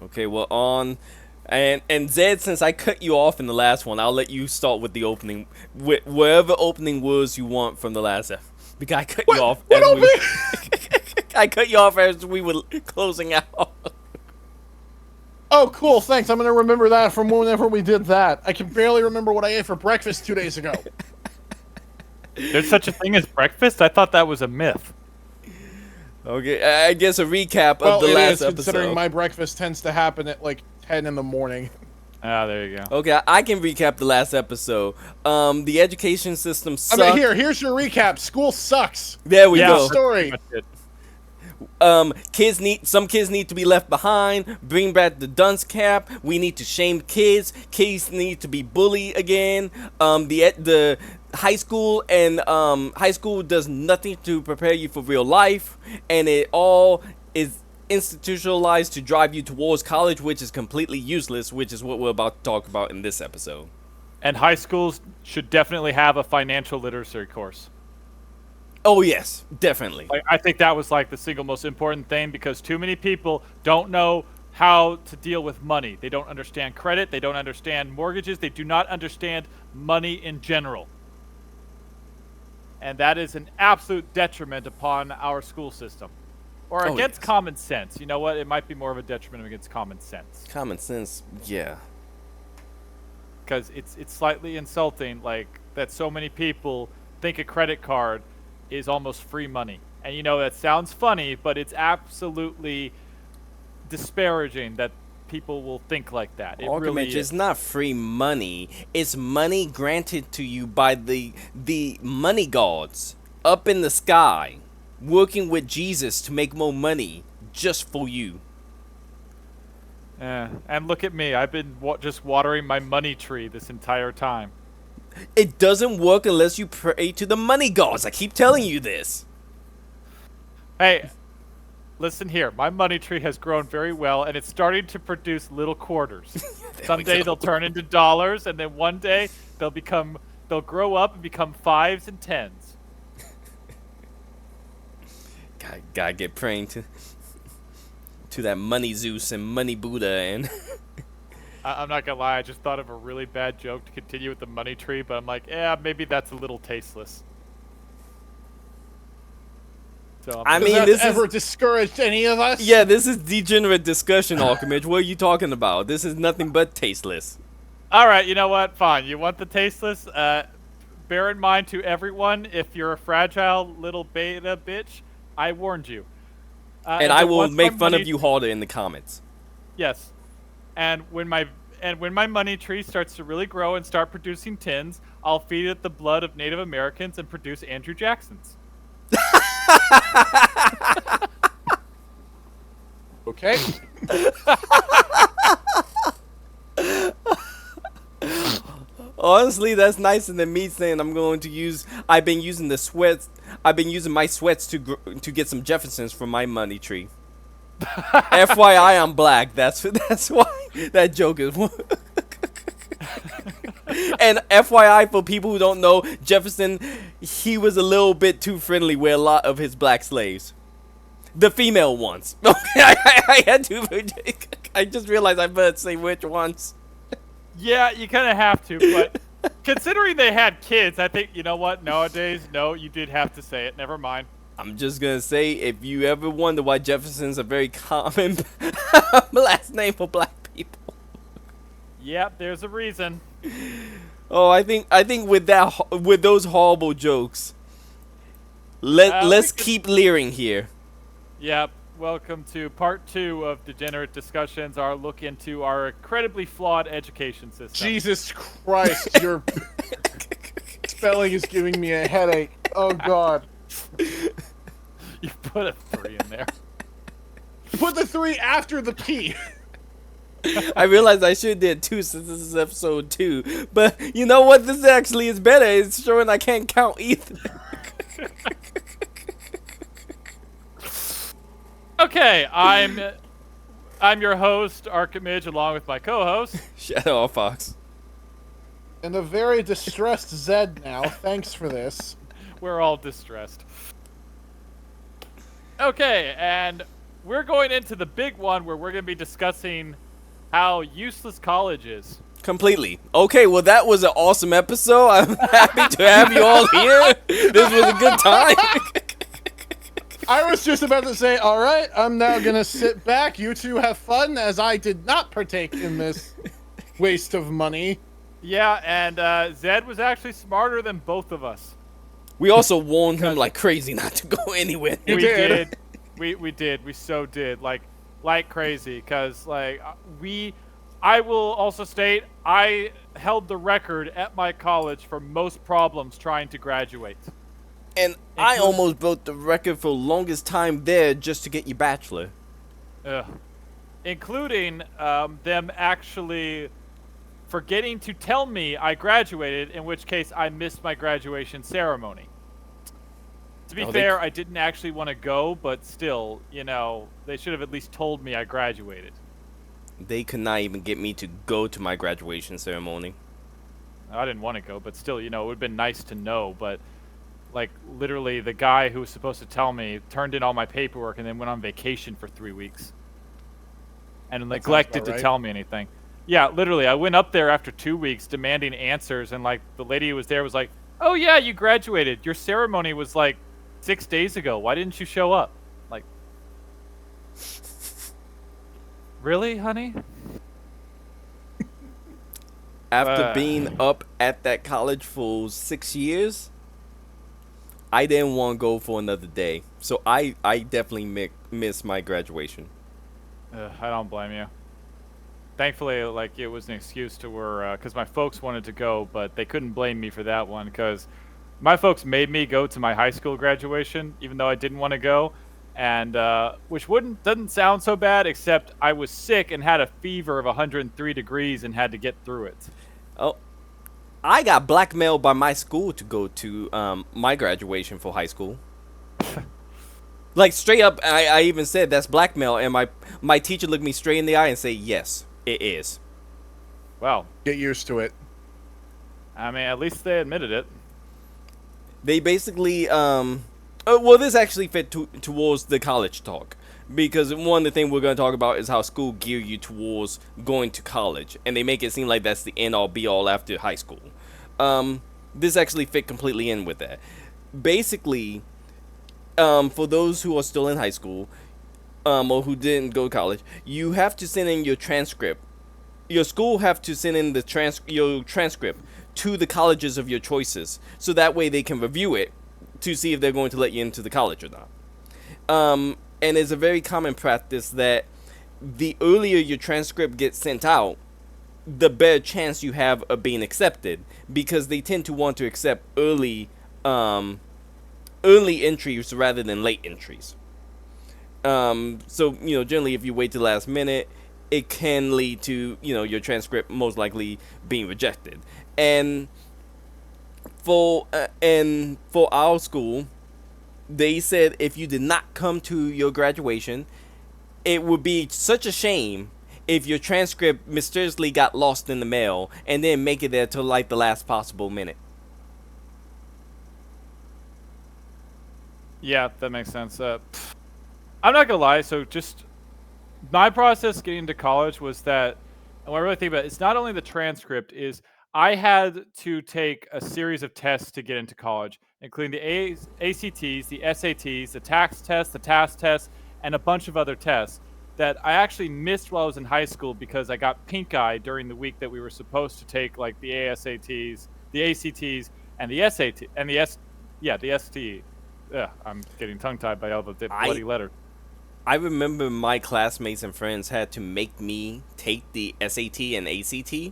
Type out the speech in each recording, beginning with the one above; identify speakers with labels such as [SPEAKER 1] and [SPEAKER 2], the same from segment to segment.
[SPEAKER 1] Okay, well on and Zed, since I cut you off in the last one, I'll let you start with the opening, with whatever opening words you want from the last episode. Because I cut you
[SPEAKER 2] What?
[SPEAKER 1] off
[SPEAKER 2] What
[SPEAKER 1] as we
[SPEAKER 2] opening?
[SPEAKER 1] I cut you off as we were closing out.
[SPEAKER 2] Oh, cool. Thanks. I'm gonna remember that from whenever we did that. I can barely remember what I ate for breakfast 2 days ago.
[SPEAKER 3] There's such a thing as breakfast? I thought that was a myth.
[SPEAKER 1] Okay, I guess a recap
[SPEAKER 2] Well,
[SPEAKER 1] of the
[SPEAKER 2] it
[SPEAKER 1] last
[SPEAKER 2] is,
[SPEAKER 1] episode.
[SPEAKER 2] considering my breakfast tends to happen at like 10 in the morning.
[SPEAKER 3] Ah, there you go.
[SPEAKER 1] Okay, I can recap the last episode. The education system
[SPEAKER 2] I
[SPEAKER 1] sucks.
[SPEAKER 2] mean, here's your recap. School sucks.
[SPEAKER 1] There we
[SPEAKER 3] Yeah.
[SPEAKER 1] go.
[SPEAKER 2] Story.
[SPEAKER 3] That's it.
[SPEAKER 1] Some kids need to be left behind. Bring back the dunce cap. We need to shame kids. Kids need to be bullied again. The high school and high school does nothing to prepare you for real life, and it all is institutionalized to drive you towards college, which is completely useless, which is what we're about to talk about in this episode.
[SPEAKER 3] And high schools should definitely have a financial literacy course.
[SPEAKER 1] Oh yes, definitely.
[SPEAKER 3] Like, I think that was like the single most important thing, because too many people don't know how to deal with money. They don't understand credit. They don't understand mortgages. They do not understand money in general. And that is an absolute detriment upon our school system. Or
[SPEAKER 1] Oh,
[SPEAKER 3] against
[SPEAKER 1] yes.
[SPEAKER 3] common sense. You know what? It might be more of a detriment against common sense.
[SPEAKER 1] Common sense, yeah.
[SPEAKER 3] Because it's slightly insulting, like, that so many people think a credit card is almost free money. And you know, that sounds funny, but it's absolutely disparaging that people will think like that. It really
[SPEAKER 1] It's
[SPEAKER 3] is.
[SPEAKER 1] not free money. It's money granted to you by the money gods up in the sky, working with Jesus to make more money just for you.
[SPEAKER 3] Yeah. And look at me. I've been just watering my money tree this entire time.
[SPEAKER 1] It doesn't work unless you pray to the money gods. I keep telling you this.
[SPEAKER 3] Hey, listen here. My money tree has grown very well, and it's starting to produce little quarters. Someday they'll turn into dollars, and then one day they'll grow up and become 5s and 10s.
[SPEAKER 1] Gotta get praying to that money Zeus and money Buddha and
[SPEAKER 3] I'm not gonna lie, I just thought of a really bad joke to continue with the money tree, but I'm like, yeah, maybe that's a little tasteless. So
[SPEAKER 1] I
[SPEAKER 2] Has
[SPEAKER 1] mean,
[SPEAKER 2] that
[SPEAKER 1] this
[SPEAKER 2] ever
[SPEAKER 1] is
[SPEAKER 2] discouraged any of us?
[SPEAKER 1] yeah, this is degenerate discussion, Alchemist. What are you talking about? This is nothing but tasteless.
[SPEAKER 3] all right, you know what? Fine. You want the tasteless? Bear in mind to everyone, if you're a fragile little beta bitch, I warned you.
[SPEAKER 1] And I will
[SPEAKER 3] once my
[SPEAKER 1] make fun of
[SPEAKER 3] money-
[SPEAKER 1] you harder in the comments.
[SPEAKER 3] Yes. And when my money tree starts to really grow and start producing tins, I'll feed it the blood of Native Americans and produce Andrew Jacksons.
[SPEAKER 2] Okay.
[SPEAKER 1] Honestly, that's nicer than me saying I've been using my sweats to get some Jeffersons from my money tree. FYI, I'm black. That's why that joke is. And FYI, for people who don't know, Jefferson, he was a little bit too friendly with a lot of his black slaves. The female ones. Okay, I had to. I just realized I better say which ones.
[SPEAKER 3] Yeah, you kind of have to, but considering they had kids, I think, you know what, nowadays, no, you did have to say it. Never mind.
[SPEAKER 1] I'm just gonna say, if you ever wonder why Jefferson's a very common last name for black people.
[SPEAKER 3] Yep, there's a reason.
[SPEAKER 1] Oh, I think with those horrible jokes, let's keep leering here.
[SPEAKER 3] Yep, welcome to part 2 of Degenerate Discussions, our look into our incredibly flawed education system.
[SPEAKER 2] Jesus Christ, your spelling is giving me a headache. Oh God.
[SPEAKER 3] You put a 3 in there.
[SPEAKER 2] Put the 3 after the P.
[SPEAKER 1] I realized I should have did 2 since this is episode 2, but you know what? This actually is better. It's showing I can't count either.
[SPEAKER 3] Okay, I'm your host, Archimage, along with my co-host.
[SPEAKER 1] Shadow Fox.
[SPEAKER 2] And a very distressed Zed now. Thanks for this.
[SPEAKER 3] We're all distressed. Okay, and we're going into the big one where we're going to be discussing how useless college is.
[SPEAKER 1] Completely. Okay, well, that was an awesome episode. I'm happy to have you all here. This was a good time.
[SPEAKER 2] I was just about to say, all right, I'm now going to sit back. You two have fun, as I did not partake in this waste of money.
[SPEAKER 3] Yeah, and Zed was actually smarter than both of us.
[SPEAKER 1] We also warned him like crazy not to go anywhere.
[SPEAKER 2] You
[SPEAKER 3] We
[SPEAKER 2] did.
[SPEAKER 3] did. We did. We so did. Like crazy. Because, I will also state, I held the record at my college for most problems trying to graduate.
[SPEAKER 1] And I almost broke the record for longest time there just to get your bachelor.
[SPEAKER 3] Ugh. Including them actually forgetting to tell me I graduated, in which case I missed my graduation ceremony. To be fair, I didn't actually want to go, but still, they should have at least told me I graduated.
[SPEAKER 1] They could not even get me to go to my graduation ceremony.
[SPEAKER 3] I didn't want to go, but still, it would have been nice to know, but literally the guy who was supposed to tell me turned in all my paperwork and then went on vacation for 3 weeks. And neglected to tell me anything. Yeah, literally, I went up there after 2 weeks demanding answers, and the lady who was there was like, "Oh yeah, you graduated. Your ceremony was 6 days ago. Why didn't you show up?" Like, really, honey?
[SPEAKER 1] After being up at that college for 6 years, I didn't want to go for another day. So I definitely miss my graduation.
[SPEAKER 3] I don't blame you. Thankfully, it was an excuse to where, because my folks wanted to go, but they couldn't blame me for that one, because my folks made me go to my high school graduation, even though I didn't want to go, and which doesn't sound so bad, except I was sick and had a fever of 103 degrees and had to get through it.
[SPEAKER 1] Oh, I got blackmailed by my school to go to my graduation for high school. Straight up, I even said that's blackmail, and my teacher looked me straight in the eye and said, "Yes, it is."
[SPEAKER 3] Well,
[SPEAKER 2] Get used to it.
[SPEAKER 3] I mean, at least they admitted it.
[SPEAKER 1] They basically, well, this actually fit towards the college talk. Because one of the things we're going to talk about is how school gear you towards going to college. And they make it seem like that's the end-all, be-all after high school. This actually fit completely in with that. Basically, for those who are still in high school, or who didn't go to college, you have to send in your transcript. Your school have to send in your transcript to the colleges of your choices, so that way they can review it to see if they're going to let you into the college or not. And it's a very common practice that the earlier your transcript gets sent out, the better chance you have of being accepted, because they tend to want to accept early entries rather than late entries. So, generally if you wait till the last minute, it can lead to, your transcript most likely being rejected. And for our school, they said if you did not come to your graduation, it would be such a shame if your transcript mysteriously got lost in the mail and didn't make it there till the last possible minute.
[SPEAKER 3] Yeah, that makes sense. I'm not gonna lie. So just my process getting into college was that, and what I really think about it, it's not only the transcript, is I had to take a series of tests to get into college, including the ACTs, the SATs, the tax test, the TAS test, and a bunch of other tests that I actually missed while I was in high school because I got pink eye during the week that we were supposed to take the ASATs, the ACTs, and the SAT, and the ST. Ugh, I'm getting tongue-tied by all the bloody letters.
[SPEAKER 1] I remember my classmates and friends had to make me take the SAT and ACT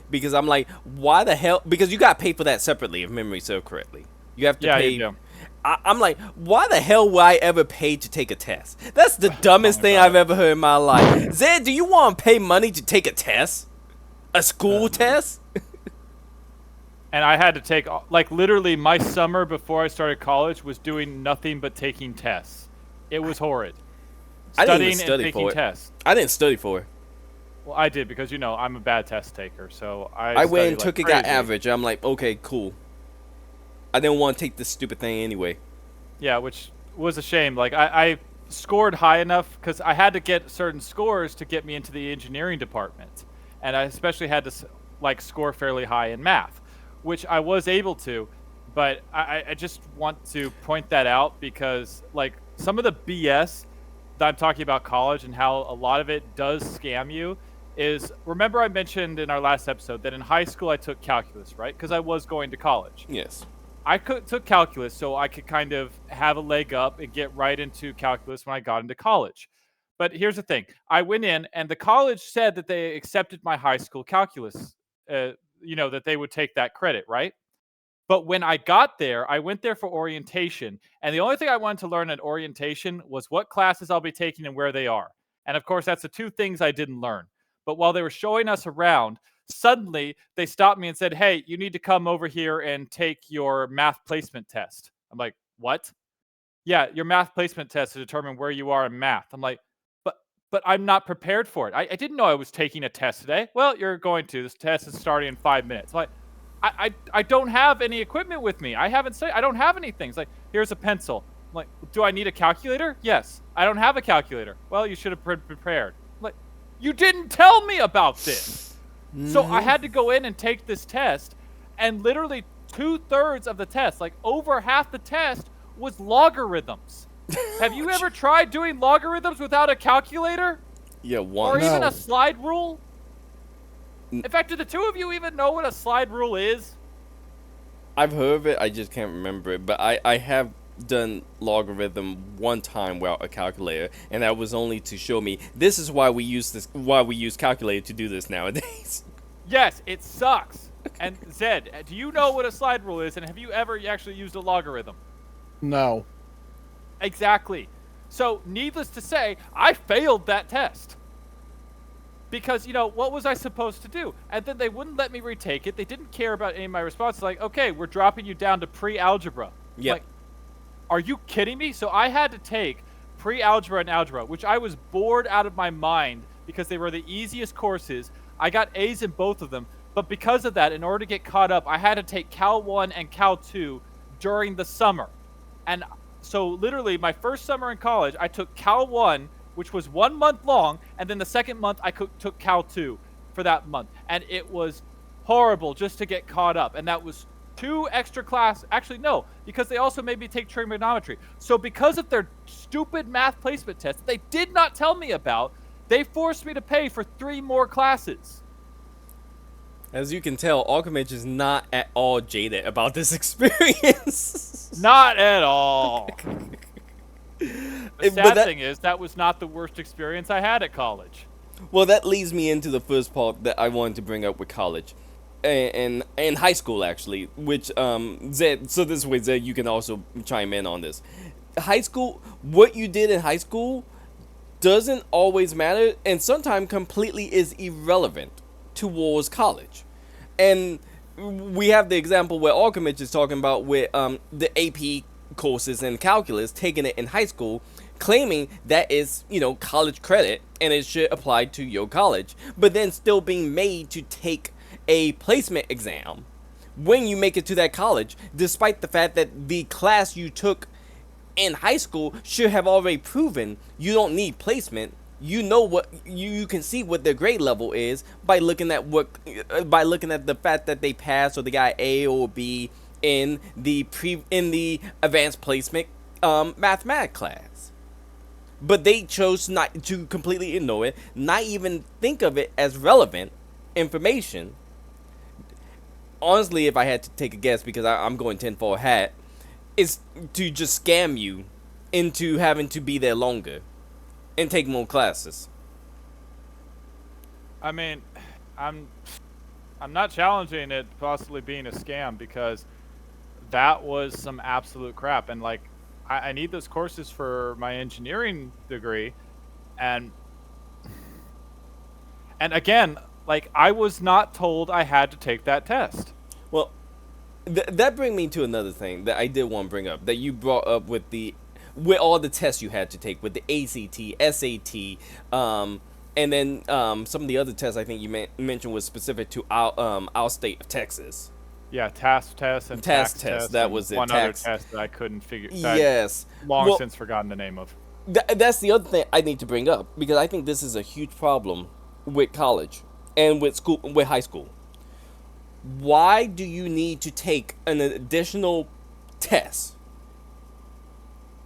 [SPEAKER 1] because I'm like, why the hell? Because you got paid for that separately, if memory serves correctly. You have to pay.
[SPEAKER 3] You do.
[SPEAKER 1] I'm like, why the hell would I ever pay to take a test? That's the dumbest thing I've ever heard in my life. Zed, do you want to pay money to take a test? A school test?
[SPEAKER 3] And I had to take, literally my summer before I started college was doing nothing but taking tests. It was horrid.
[SPEAKER 1] I didn't even
[SPEAKER 3] Studying
[SPEAKER 1] study
[SPEAKER 3] and
[SPEAKER 1] for
[SPEAKER 3] taking
[SPEAKER 1] it.
[SPEAKER 3] tests.
[SPEAKER 1] I didn't study for it.
[SPEAKER 3] Well, I did because, I'm a bad test taker. So
[SPEAKER 1] I went and took it, got
[SPEAKER 3] crazy.
[SPEAKER 1] average. I'm like, okay, cool. I didn't want to take this stupid thing anyway.
[SPEAKER 3] Yeah, which was a shame. I scored high enough because I had to get certain scores to get me into the engineering department, and I especially had to like score fairly high in math, which I was able to. But I just want to point that out because like some of the BS that I'm talking about college and how a lot of it does scam you is, remember I mentioned in our last episode that in high school I took calculus, right? Because I was going to college.
[SPEAKER 1] Yes.
[SPEAKER 3] Took calculus so I could kind of have a leg up and get right into calculus when I got into college. But here's the thing. I went in and the college said that they accepted my high school calculus, that they would take that credit, right? But when I got there, I went there for orientation. And the only thing I wanted to learn at orientation was what classes I'll be taking and where they are. And of course, that's the two things I didn't learn. But while they were showing us around, suddenly they stopped me and said, "Hey, you need to come over here and take your math placement test." I'm like, "What?" "Yeah, your math placement test to determine where you are in math." I'm like, but I'm not prepared for it. I didn't know I was taking a test today. "Well, you're going to. This test is starting in 5 minutes." I'm like, I don't have any equipment with me. I don't have anything. It's like, "Here's a pencil." I'm like, "Do I need a calculator?" "Yes." "I don't have a calculator." "Well, you should have prepared." I'm like, "You didn't tell me about this." So I had to go in and take this test, and literally 2/3 of the test, like over half the test, was logarithms. Have you ever tried doing logarithms without a calculator?
[SPEAKER 1] Yeah,
[SPEAKER 3] Or
[SPEAKER 1] once.
[SPEAKER 3] even
[SPEAKER 2] No.
[SPEAKER 3] a slide rule? In fact, do the two of you even know what a slide rule is?
[SPEAKER 1] I've heard of it, I just can't remember it. But I have done logarithm one time without a calculator, and that was only to show me this is why we use calculator to do this nowadays.
[SPEAKER 3] Yes, it sucks. And Zed, do you know what a slide rule is, and have you ever actually used a logarithm?
[SPEAKER 2] No.
[SPEAKER 3] Exactly. So, needless to say, I failed that test. Because, what was I supposed to do? And then they wouldn't let me retake it. They didn't care about any of my responses. Like, "Okay, we're dropping you down to pre-algebra."
[SPEAKER 1] Yep.
[SPEAKER 3] Like, are you kidding me? So I had to take pre-algebra and algebra, which I was bored out of my mind because they were the easiest courses. I got A's in both of them. But because of that, in order to get caught up, I had to take Cal 1 and Cal 2 during the summer. And so literally my first summer in college, I took Cal 1, which was 1 month long, and then the second month I took Cal 2 for that month. And it was horrible just to get caught up. And that was 2 extra class. Actually, no, because they also made me take trigonometry. So because of their stupid math placement test that they did not tell me about, they forced me to pay for 3 more classes.
[SPEAKER 1] As you can tell, Alchemist is not at all jaded about this experience.
[SPEAKER 3] Not at all. The
[SPEAKER 1] But
[SPEAKER 3] sad
[SPEAKER 1] that-
[SPEAKER 3] thing is, that was not the worst experience I had at college.
[SPEAKER 1] Well, that leads me into the first part that I wanted to bring up with college, and high school actually. Which Zed. So this way, Zed, you can also chime in on this. High school, what you did in high school, doesn't always matter, and sometimes completely is irrelevant towards college. And we have the example where Alchemist is talking about with the AP courses in calculus, taking it in high school, claiming that is, college credit and it should apply to your college, but then still being made to take a placement exam when you make it to that college, despite the fact that the class you took in high school should have already proven you don't need placement. You know what you can see what their grade level is by looking at the fact that they passed or they got A or B in the advanced placement mathematics class. But they chose not to completely ignore it, not even think of it as relevant information. Honestly, if I had to take a guess, because I'm going tinfoil hat, is to just scam you into having to be there longer and take more classes.
[SPEAKER 3] I mean, I'm not challenging it possibly being a scam because that was some absolute crap. And like, I need those courses for my engineering degree, and again, like I was not told I had to take that test.
[SPEAKER 1] Well, that brings me to another thing that I did want to bring up that you brought up with all the tests you had to take with the ACT, SAT, and then some of the other tests I think you mentioned was specific to our state of Texas.
[SPEAKER 3] Yeah, task test and
[SPEAKER 1] Task
[SPEAKER 3] tax
[SPEAKER 1] test,
[SPEAKER 3] test.
[SPEAKER 1] that
[SPEAKER 3] and
[SPEAKER 1] was it,
[SPEAKER 3] one
[SPEAKER 1] tax.
[SPEAKER 3] other test that I couldn't figure.
[SPEAKER 1] Yes.
[SPEAKER 3] Long
[SPEAKER 1] Well,
[SPEAKER 3] since forgotten the name of.
[SPEAKER 1] That's the other thing I need to bring up because I think this is a huge problem with college and with high school. Why do you need to take an additional test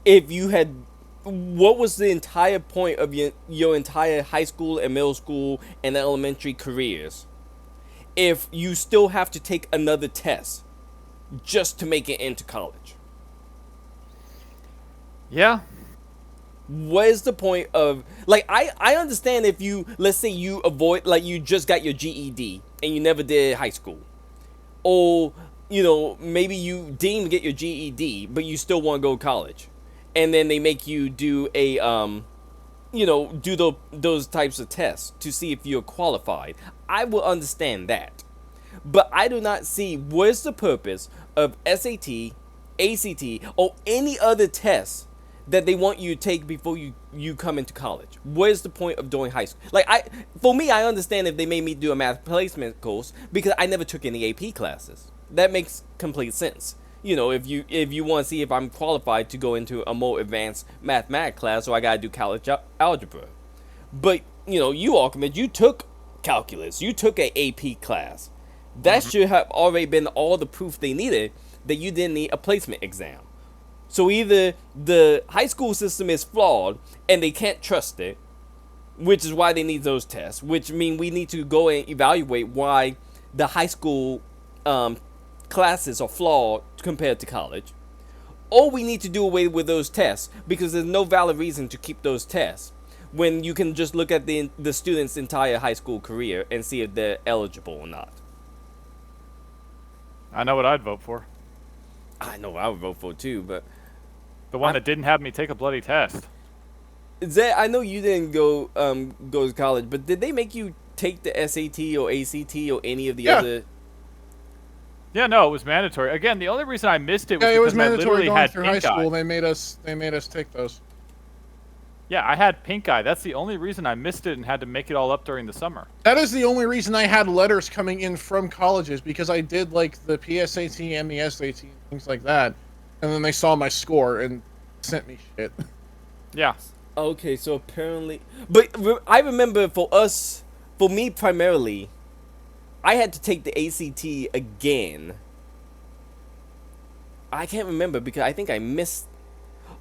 [SPEAKER 1] if you had what was the entire point of your entire high school and middle school and elementary careers if you still have to take another test just to make it into college?
[SPEAKER 3] Yeah.
[SPEAKER 1] What is the point of like I understand if you let's say you avoid like you just got your GED and you never did high school, or maybe you didn't get your GED but you still want to go to college, and then they make you do a those types of tests to see if you're qualified. I will understand that, but I do not see what's the purpose of SAT, ACT, or any other test that they want you to take before you come into college. What is the point of doing high school? Like for me, I understand if they made me do a math placement course because I never took any AP classes. That makes complete sense. If you want to see if I'm qualified to go into a more advanced mathematics class, so I gotta do college algebra. But you Alchemist, you took calculus, you took a AP class. That should have already been all the proof they needed that you didn't need a placement exam. So either the high school system is flawed and they can't trust it, which is why they need those tests, which mean we need to go and evaluate why the high school classes are flawed compared to college, or we need to do away with those tests because there's no valid reason to keep those tests when you can just look at the student's entire high school career and see if they're eligible or not.
[SPEAKER 3] I know what I'd vote for.
[SPEAKER 1] I know I would vote for too, but
[SPEAKER 3] The one that didn't have me take a bloody test.
[SPEAKER 1] Zed, I know you didn't go to college, but did they make you take the SAT or ACT or any of the other?
[SPEAKER 3] Yeah, no, it was mandatory. Again, the only reason I missed it was
[SPEAKER 2] Yeah, it
[SPEAKER 3] because
[SPEAKER 2] was
[SPEAKER 3] I
[SPEAKER 2] mandatory
[SPEAKER 3] literally
[SPEAKER 2] going
[SPEAKER 3] had
[SPEAKER 2] through high
[SPEAKER 3] pink eye.
[SPEAKER 2] school. They made us take those.
[SPEAKER 3] Yeah, I had pink eye. That's the only reason I missed it and had to make it all up during the summer.
[SPEAKER 2] That is the only reason I had letters coming in from colleges, because I did like the PSAT and the SAT and things like that, and then they saw my score and sent me shit.
[SPEAKER 3] Yeah.
[SPEAKER 1] Okay, so apparently, but I remember for me primarily, I had to take the ACT again. I can't remember because I think I missed.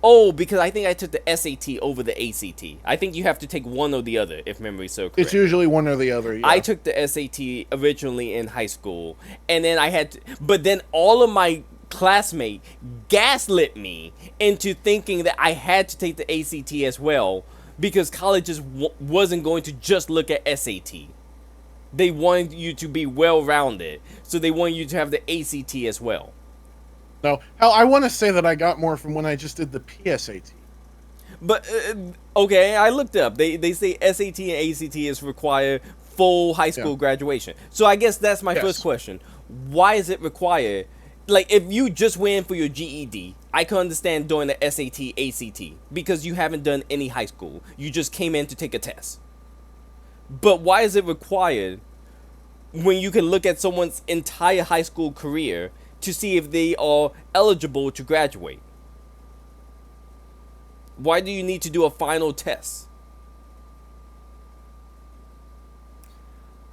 [SPEAKER 1] Oh, because I think I took the SAT over the ACT. I think you have to take one or the other, if memory serves correct.
[SPEAKER 2] It's usually one or the other. Yeah.
[SPEAKER 1] I took the SAT originally in high school, and then I had to, but then all of my classmates gaslit me into thinking that I had to take the ACT as well because colleges wasn't going to just look at SAT. They wanted you to be well-rounded, so they wanted you to have the ACT as well.
[SPEAKER 2] No, hell, I want to say that I got more from when I just did the PSAT.
[SPEAKER 1] But okay, I looked up. They say SAT and ACT is required full high school graduation. So I guess that's my first question. Why is it required? Like, if you just went in for your GED, I can understand doing the SAT, ACT, because you haven't done any high school. You just came in to take a test. But why is it required when you can look at someone's entire high school career to see if they are eligible to graduate? Why do you need to do a final test?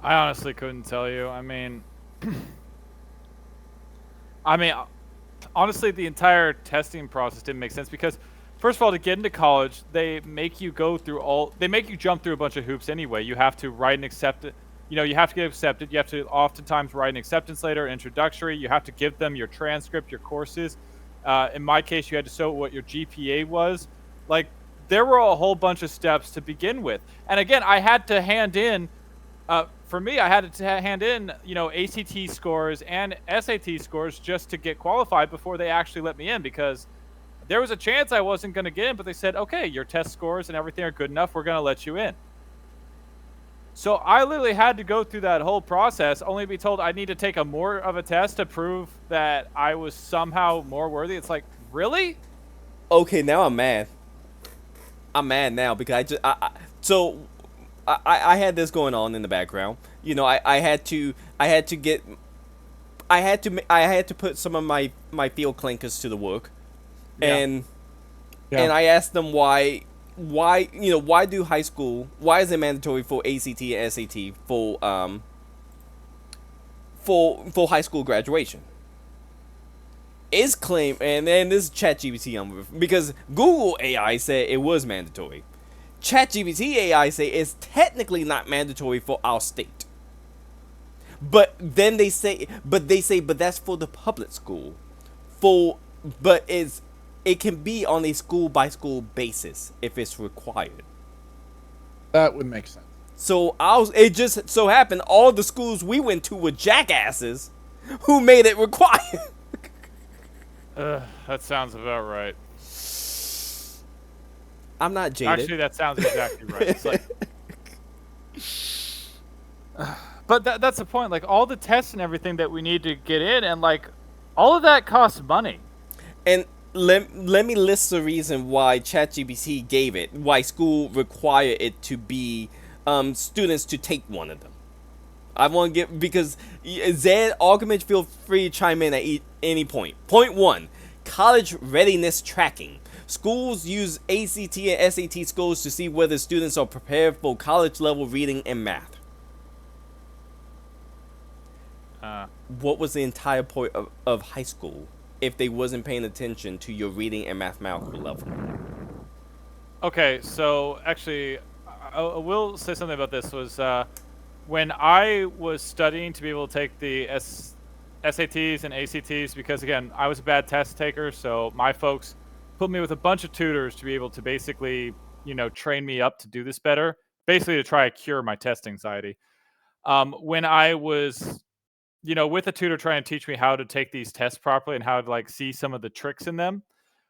[SPEAKER 3] I honestly couldn't tell you. I mean, honestly, the entire testing process didn't make sense because, first of all, to get into college, they make you jump through a bunch of hoops anyway. You have to write and accept it. You have to get accepted. You have to oftentimes write an acceptance letter, introductory. You have to give them your transcript, your courses. In my case, you had to show what your GPA was. Like, there were a whole bunch of steps to begin with. And again, I had to hand in, for me, I had to hand in, ACT scores and SAT scores just to get qualified before they actually let me in, because there was a chance I wasn't going to get in, but they said, okay, your test scores and everything are good enough. We're going to let you in. So I literally had to go through that whole process, only to be told I need to take more of a test to prove that I was somehow more worthy. It's like, really?
[SPEAKER 1] Okay, now I'm mad. I'm mad now because I had this going on in the background. I had to put some of my field clinkers to the work, and I asked them why why do high school? Why is it mandatory for ACT and SAT for high school graduation? Is claim and then this is ChatGPT because Google AI said it was mandatory. ChatGPT AI say it's technically not mandatory for our state. But then they say but that's for the public school. But it can be on a school by school basis if it's required.
[SPEAKER 2] That would make sense.
[SPEAKER 1] So it just so happened all the schools we went to were jackasses who made it required.
[SPEAKER 3] That sounds about right.
[SPEAKER 1] I'm not jaded.
[SPEAKER 3] Actually, that sounds exactly right. It's like, but that's the point. Like all the tests and everything that we need to get in, and like all of that costs money.
[SPEAKER 1] And let me list the reason why ChatGPT gave it, why school require it to be students to take one of them. I want to get because Zed, Argument, feel free to chime in at any point. Point 1, college readiness tracking. Schools use ACT and SAT scores to see whether students are prepared for college level reading and math. What was the entire point of high school if they wasn't paying attention to your reading and mathematical level?
[SPEAKER 3] Okay, so actually, I will say something about this. Was when I was studying to be able to take the SATs and ACTs, because again, I was a bad test taker, so my folks put me with a bunch of tutors to be able to basically, train me up to do this better, basically to try to cure my test anxiety. When I was, with a tutor trying to teach me how to take these tests properly and how to like see some of the tricks in them,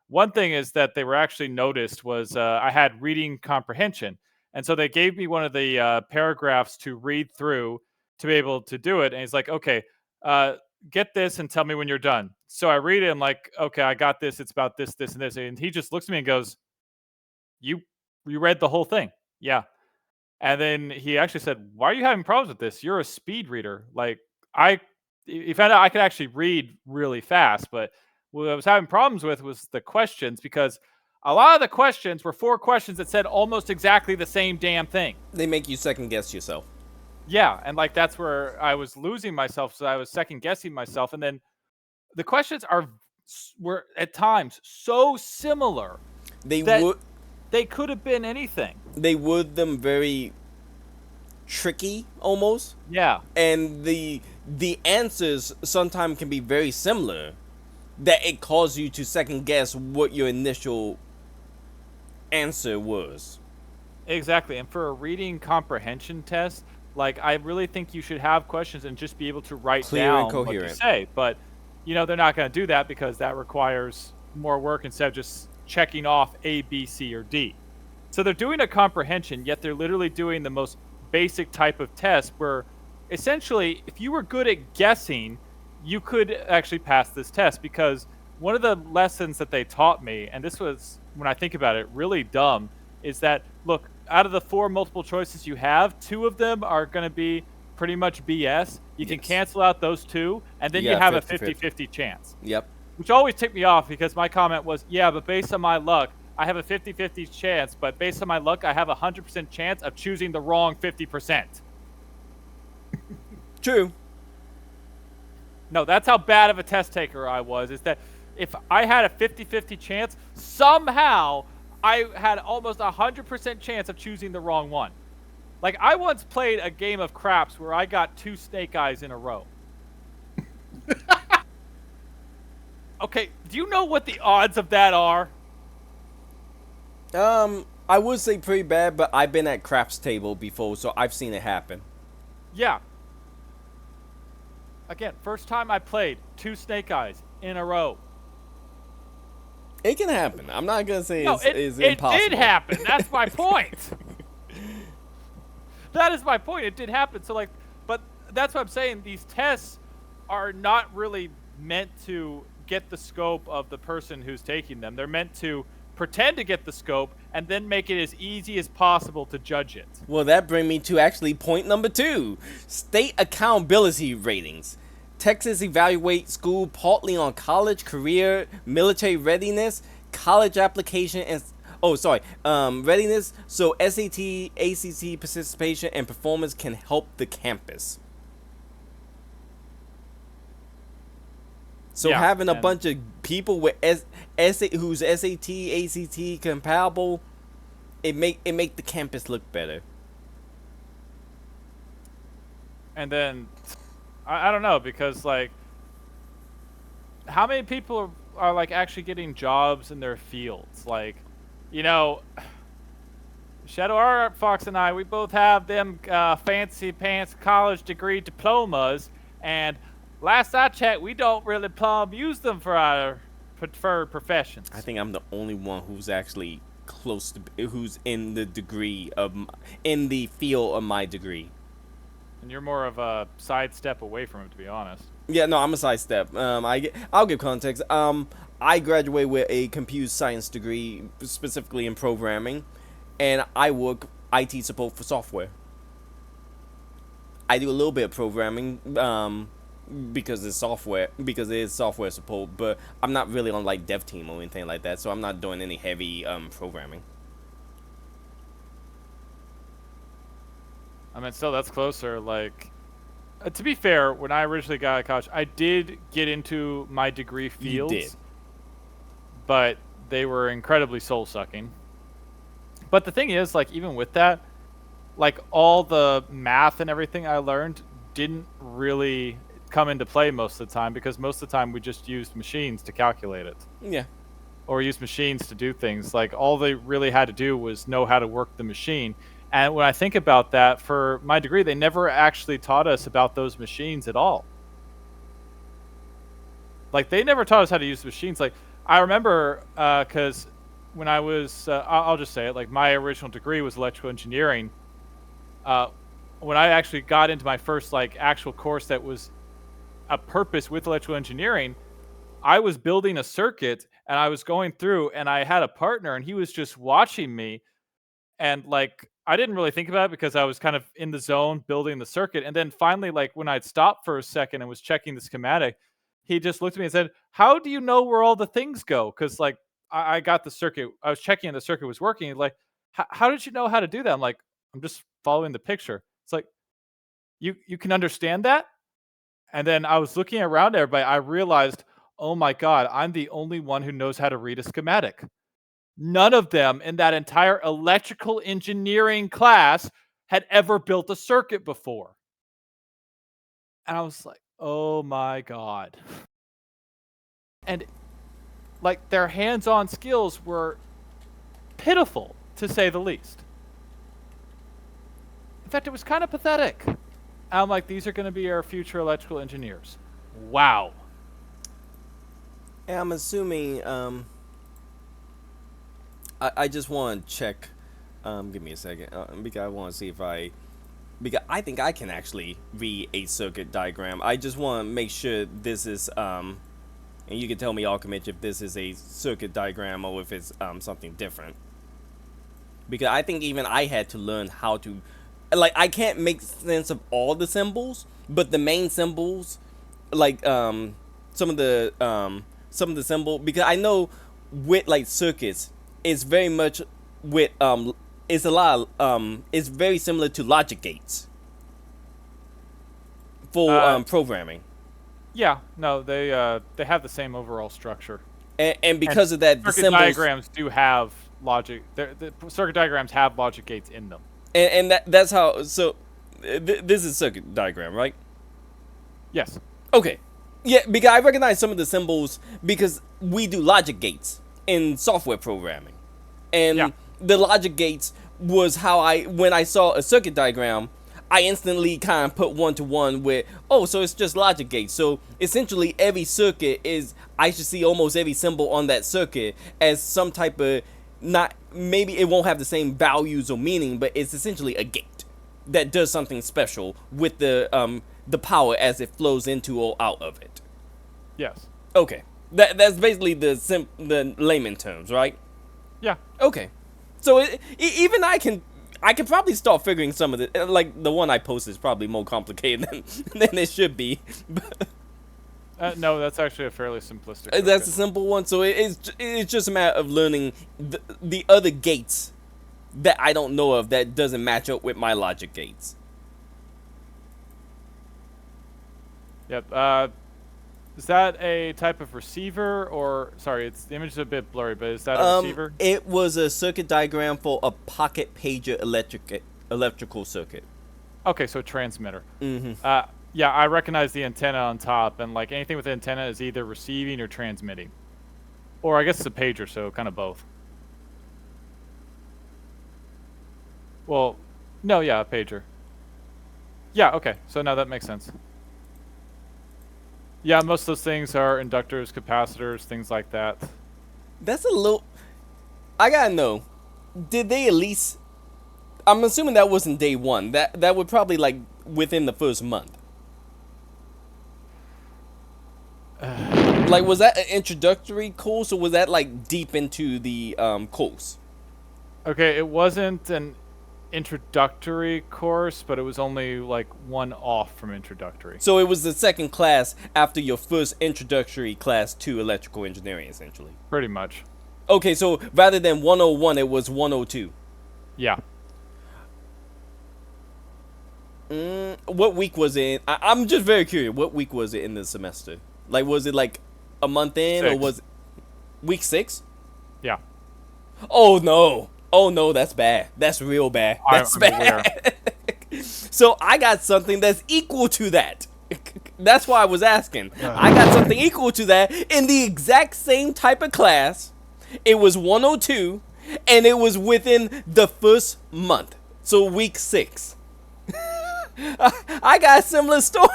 [SPEAKER 3] one thing is that they were actually noticed was I had reading comprehension. And so they gave me one of the paragraphs to read through to be able to do it. And he's like, okay, get this and tell me when you're done. So I read it. I'm like, okay, I got this. It's about this, this, and this. And he just looks at me and goes, you read the whole thing. Yeah. And then he actually said, why are you having problems with this? You're a speed reader. Like he found out I could actually read really fast. But what I was having problems with was the questions, because a lot of the questions were 4 questions that said almost exactly the same damn thing.
[SPEAKER 1] They make you second guess yourself.
[SPEAKER 3] Yeah, and like that's where I was losing myself, so I was second guessing myself, and then the questions were at times so similar
[SPEAKER 1] They
[SPEAKER 3] could have been anything.
[SPEAKER 1] They would them very tricky almost.
[SPEAKER 3] Yeah,
[SPEAKER 1] And the answers sometimes can be very similar, that it caused you to second guess what your initial answer was.
[SPEAKER 3] exactly. And for a reading comprehension test, like I really think you should have questions and just be able to write
[SPEAKER 1] Clear
[SPEAKER 3] down
[SPEAKER 1] and coherent.
[SPEAKER 3] what you say. But they're not going to do that because that requires more work instead of just checking off A, B, C, or D. So they're doing a comprehension, yet they're literally doing the most basic type of test where essentially if you were good at guessing, you could actually pass this test. Because one of the lessons that they taught me, and this was, when I think about it, really dumb, is that, look, out of the 4 multiple choices you have, 2 of them are going to be pretty much BS. You can cancel out those 2, and then you have a 50-50 chance.
[SPEAKER 1] Yep.
[SPEAKER 3] Which always ticked me off because my comment was, yeah, but based on my luck, I have a 50-50 chance, but based on my luck, I have a 100% chance of choosing the wrong 50%.
[SPEAKER 1] True.
[SPEAKER 3] No, that's how bad of a test taker I was, is that if I had a 50-50 chance, somehow I had almost a 100% chance of choosing the wrong one. Like, I once played a game of craps where I got 2 snake eyes in a row. Okay, do you know what the odds of that are?
[SPEAKER 1] I would say pretty bad, but I've been at craps table before, so I've seen it happen.
[SPEAKER 3] Yeah. Again, first time I played 2 snake eyes in a row.
[SPEAKER 1] It can happen. I'm not gonna say it's
[SPEAKER 3] it
[SPEAKER 1] impossible.
[SPEAKER 3] It did happen. That's my point. That is my point. It did happen. So but that's what I'm saying. These tests are not really meant to get the scope of the person who's taking them. They're meant to pretend to get the scope and then make it as easy as possible to judge it.
[SPEAKER 1] Well, that brings me to actually point number 2. State accountability ratings. Texas evaluates school partly on college, career, military readiness, college application, and Readiness. So SAT, ACT participation and performance can help the campus. So
[SPEAKER 3] Yeah,
[SPEAKER 1] having a
[SPEAKER 3] and
[SPEAKER 1] bunch of people with who's SAT, ACT compatible, it make the campus look better.
[SPEAKER 3] and then I don't know, because like how many people are like actually getting jobs in their fields? Like, you know, Shadow Art Fox and I, we both have them fancy pants college degree diplomas, and last I checked, we don't really use them for our preferred professions.
[SPEAKER 1] I think I'm the only one who's actually close to who's in the degree of in the field of my degree.
[SPEAKER 3] And you're more of a sidestep away from it, to be honest.
[SPEAKER 1] Yeah, no, I'm a sidestep. I'll give context. I graduated with a computer science degree, specifically in programming, and I work IT support for software. I do a little bit of programming, because it is software support, but I'm not really on like dev team or anything like that, so I'm not doing any heavy programming.
[SPEAKER 3] I mean, still, that's closer. Like, to be fair, when I originally got out of college, I did get into my degree fields.
[SPEAKER 1] You did.
[SPEAKER 3] But they were incredibly soul-sucking. But the thing is, like, even with that, like, all the math and everything I learned didn't really come into play most of the time, because most of the time we just used machines to calculate it.
[SPEAKER 1] Yeah.
[SPEAKER 3] Or use machines to do things. Like, all they really had to do was know how to work the machine. And when I think about that, for my degree, they never actually taught us about those machines at all. Like, they never taught us how to use machines. Like, I remember, because when I was, I'll just say it, like, my original degree was electrical engineering. When I actually got into my first, like, actual course that was a purpose with electrical engineering, I was building a circuit, and I was going through, and I had a partner, and he was just watching me. And like, I didn't really think about it because I was kind of in the zone building the circuit. And then finally, like, when I'd stopped for a second and was checking the schematic, he just looked at me and said, "How do you know where all the things go?" Because like, I got the circuit, I was checking and the circuit was working. Like, how did you know how to do that? I'm like, I'm just following the picture. It's like, you can understand that? And then I was looking around everybody. I realized, oh my God, I'm the only one who knows how to read a schematic. None of them in that entire electrical engineering class had ever built a circuit before. And I was like, oh my God. And like, their hands-on skills were pitiful, to say the least. In fact, it was kind of pathetic. And I'm like, these are going to be our future electrical engineers. Wow.
[SPEAKER 1] And I'm assuming, I just want to check, give me a second, because I want to see because I think I can actually read a circuit diagram. I just want to make sure this is, and you can tell me, Alchemist, if this is a circuit diagram or if it's something different. Because I think even I had to learn how to, like, I can't make sense of all the symbols, but the main symbols, like some of the symbol, because I know with like circuits, it's very much with it's a lot it's very similar to logic gates for programming.
[SPEAKER 3] Yeah, no, they have the same overall structure.
[SPEAKER 1] And because of that, the
[SPEAKER 3] circuit
[SPEAKER 1] symbols,
[SPEAKER 3] diagrams do have logic. The circuit diagrams have logic gates in them.
[SPEAKER 1] and that's how. So this is circuit diagram, right?
[SPEAKER 3] Yes.
[SPEAKER 1] Okay. Yeah, because I recognize some of the symbols because we do logic gates in software programming. And
[SPEAKER 3] Yeah.
[SPEAKER 1] the logic gates was how when I saw a circuit diagram, I instantly kind of put one to one with, oh, so it's just logic gates. So essentially every circuit is, I should see almost every symbol on that circuit as some type of, not, maybe it won't have the same values or meaning, but it's essentially a gate that does something special with the power as it flows into or out of it.
[SPEAKER 3] Yes.
[SPEAKER 1] Okay. That's basically the layman terms, right?
[SPEAKER 3] Yeah.
[SPEAKER 1] Okay. So even I can probably start figuring some of the, like the one I posted is probably more complicated than it should be.
[SPEAKER 3] No, that's actually a fairly simplistic.
[SPEAKER 1] That's a
[SPEAKER 3] shortcut.
[SPEAKER 1] simple one. So it's just a matter of learning the other gates that I don't know of that doesn't match up with my logic gates.
[SPEAKER 3] Yep. Is that a type of receiver, or sorry, the image is a bit blurry, but is that a receiver?
[SPEAKER 1] It was a circuit diagram for a pocket pager electrical circuit.
[SPEAKER 3] Okay, so transmitter.
[SPEAKER 1] Mm-hmm.
[SPEAKER 3] Yeah, I recognize the antenna on top, and like anything with antenna is either receiving or transmitting, or I guess it's a pager, so kind of both. Well, no, yeah, a pager. Yeah, okay, so now that makes sense. Yeah, most of those things are inductors, capacitors, things like that.
[SPEAKER 1] That's a little. I gotta know. Did they at least? I'm assuming that wasn't day one. That would probably like within the first month. Like, was that an introductory course or was that like deep into the course?
[SPEAKER 3] Okay, it wasn't an introductory course, but it was only like one off from introductory.
[SPEAKER 1] So it was the second class after your first introductory class to electrical engineering, essentially.
[SPEAKER 3] Pretty much.
[SPEAKER 1] Okay, so rather than 101, it was 102.
[SPEAKER 3] Yeah.
[SPEAKER 1] What week was it? I'm just very curious. What week was it in the semester? Like, was it like a month in, or
[SPEAKER 3] 6.
[SPEAKER 1] was it week 6?
[SPEAKER 3] Yeah.
[SPEAKER 1] Oh no! Oh no, that's bad. That's real bad. That's
[SPEAKER 3] I'm
[SPEAKER 1] bad.
[SPEAKER 3] aware.
[SPEAKER 1] So I got something that's equal to that. That's why I was asking. I got something equal to that in the exact same type of class. It was 102, and it was within the first month. So week 6. I got a similar story.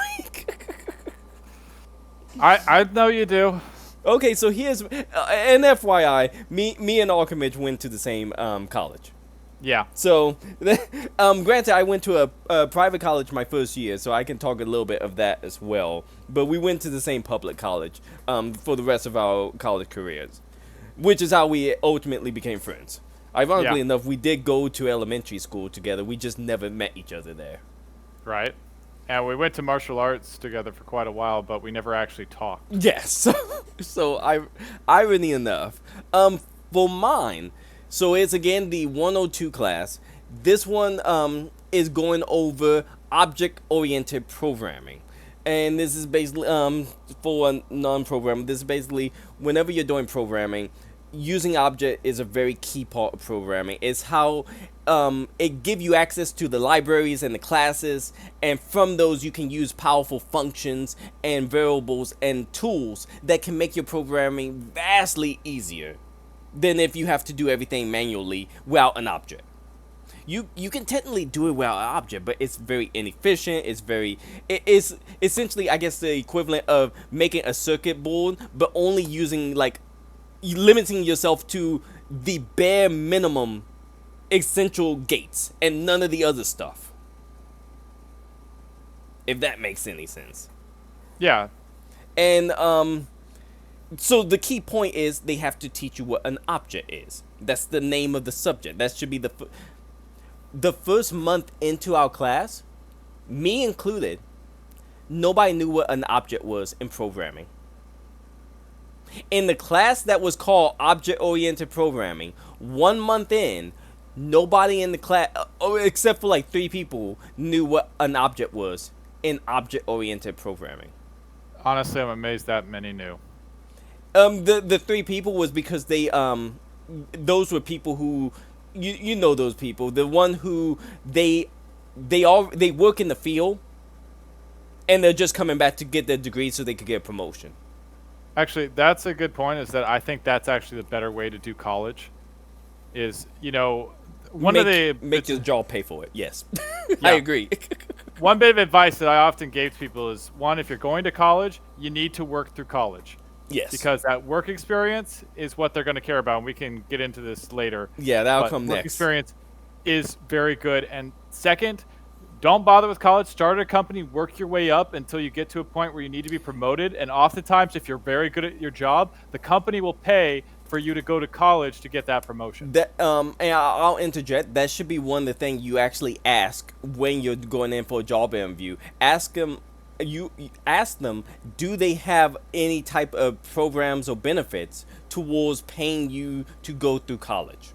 [SPEAKER 3] I know you do.
[SPEAKER 1] Okay, so here's an FYI. Me and Archimage went to the same college.
[SPEAKER 3] Yeah.
[SPEAKER 1] So, granted, I went to a private college my first year, so I can talk a little bit of that as well. But we went to the same public college for the rest of our college careers, which is how we ultimately became friends. Ironically
[SPEAKER 3] Yeah.
[SPEAKER 1] enough, we did go to elementary school together. We just never met each other there.
[SPEAKER 3] Right. And we went to martial arts together for quite a while, but we never actually talked.
[SPEAKER 1] Yes. So irony enough. For mine, so it's again the 102 class. This one is going over object-oriented programming. And this is basically for a non-programmer. This is basically whenever you're doing programming, using object is a very key part of programming. It's how it give you access to the libraries and the classes, and from those you can use powerful functions and variables and tools that can make your programming vastly easier than if you have to do everything manually without an object. You can technically do it without an object, but it's very inefficient. It is essentially, I guess, the equivalent of making a circuit board, but only using like limiting yourself to the bare minimum essential gates and none of the other stuff. If that makes any sense.
[SPEAKER 3] Yeah.
[SPEAKER 1] And so the key point is they have to teach you what an object is. That's the name of the subject. That should be the first month into our class, me included, nobody knew what an object was in programming. In the class that was called object-oriented programming, 1 month in, nobody in the class, except for like 3 people, knew what an object was in object-oriented programming.
[SPEAKER 3] Honestly, I'm amazed that many knew.
[SPEAKER 1] The 3 people was because they those were people who you know those people. The one who they work in the field, and they're just coming back to get their degree so they could get a promotion.
[SPEAKER 3] Actually, that's a good point, is that I think that's actually the better way to do college. Is,
[SPEAKER 1] Make your job pay for it. Yes. I agree.
[SPEAKER 3] One bit of advice that I often gave to people is, one, if you're going to college, you need to work through college.
[SPEAKER 1] Yes.
[SPEAKER 3] Because that work experience is what they're going to care about, and we can get into this later.
[SPEAKER 1] Yeah, that'll come
[SPEAKER 3] work
[SPEAKER 1] next.
[SPEAKER 3] Experience is very good. And second, don't bother with college. Start a company, work your way up until you get to a point where you need to be promoted. And oftentimes, if you're very good at your job, the company will pay for you to go to college to get that promotion.
[SPEAKER 1] That and I'll interject. That should be one of the things you actually ask when you're going in for a job interview. Ask them you ask them, do they have any type of programs or benefits towards paying you to go through college?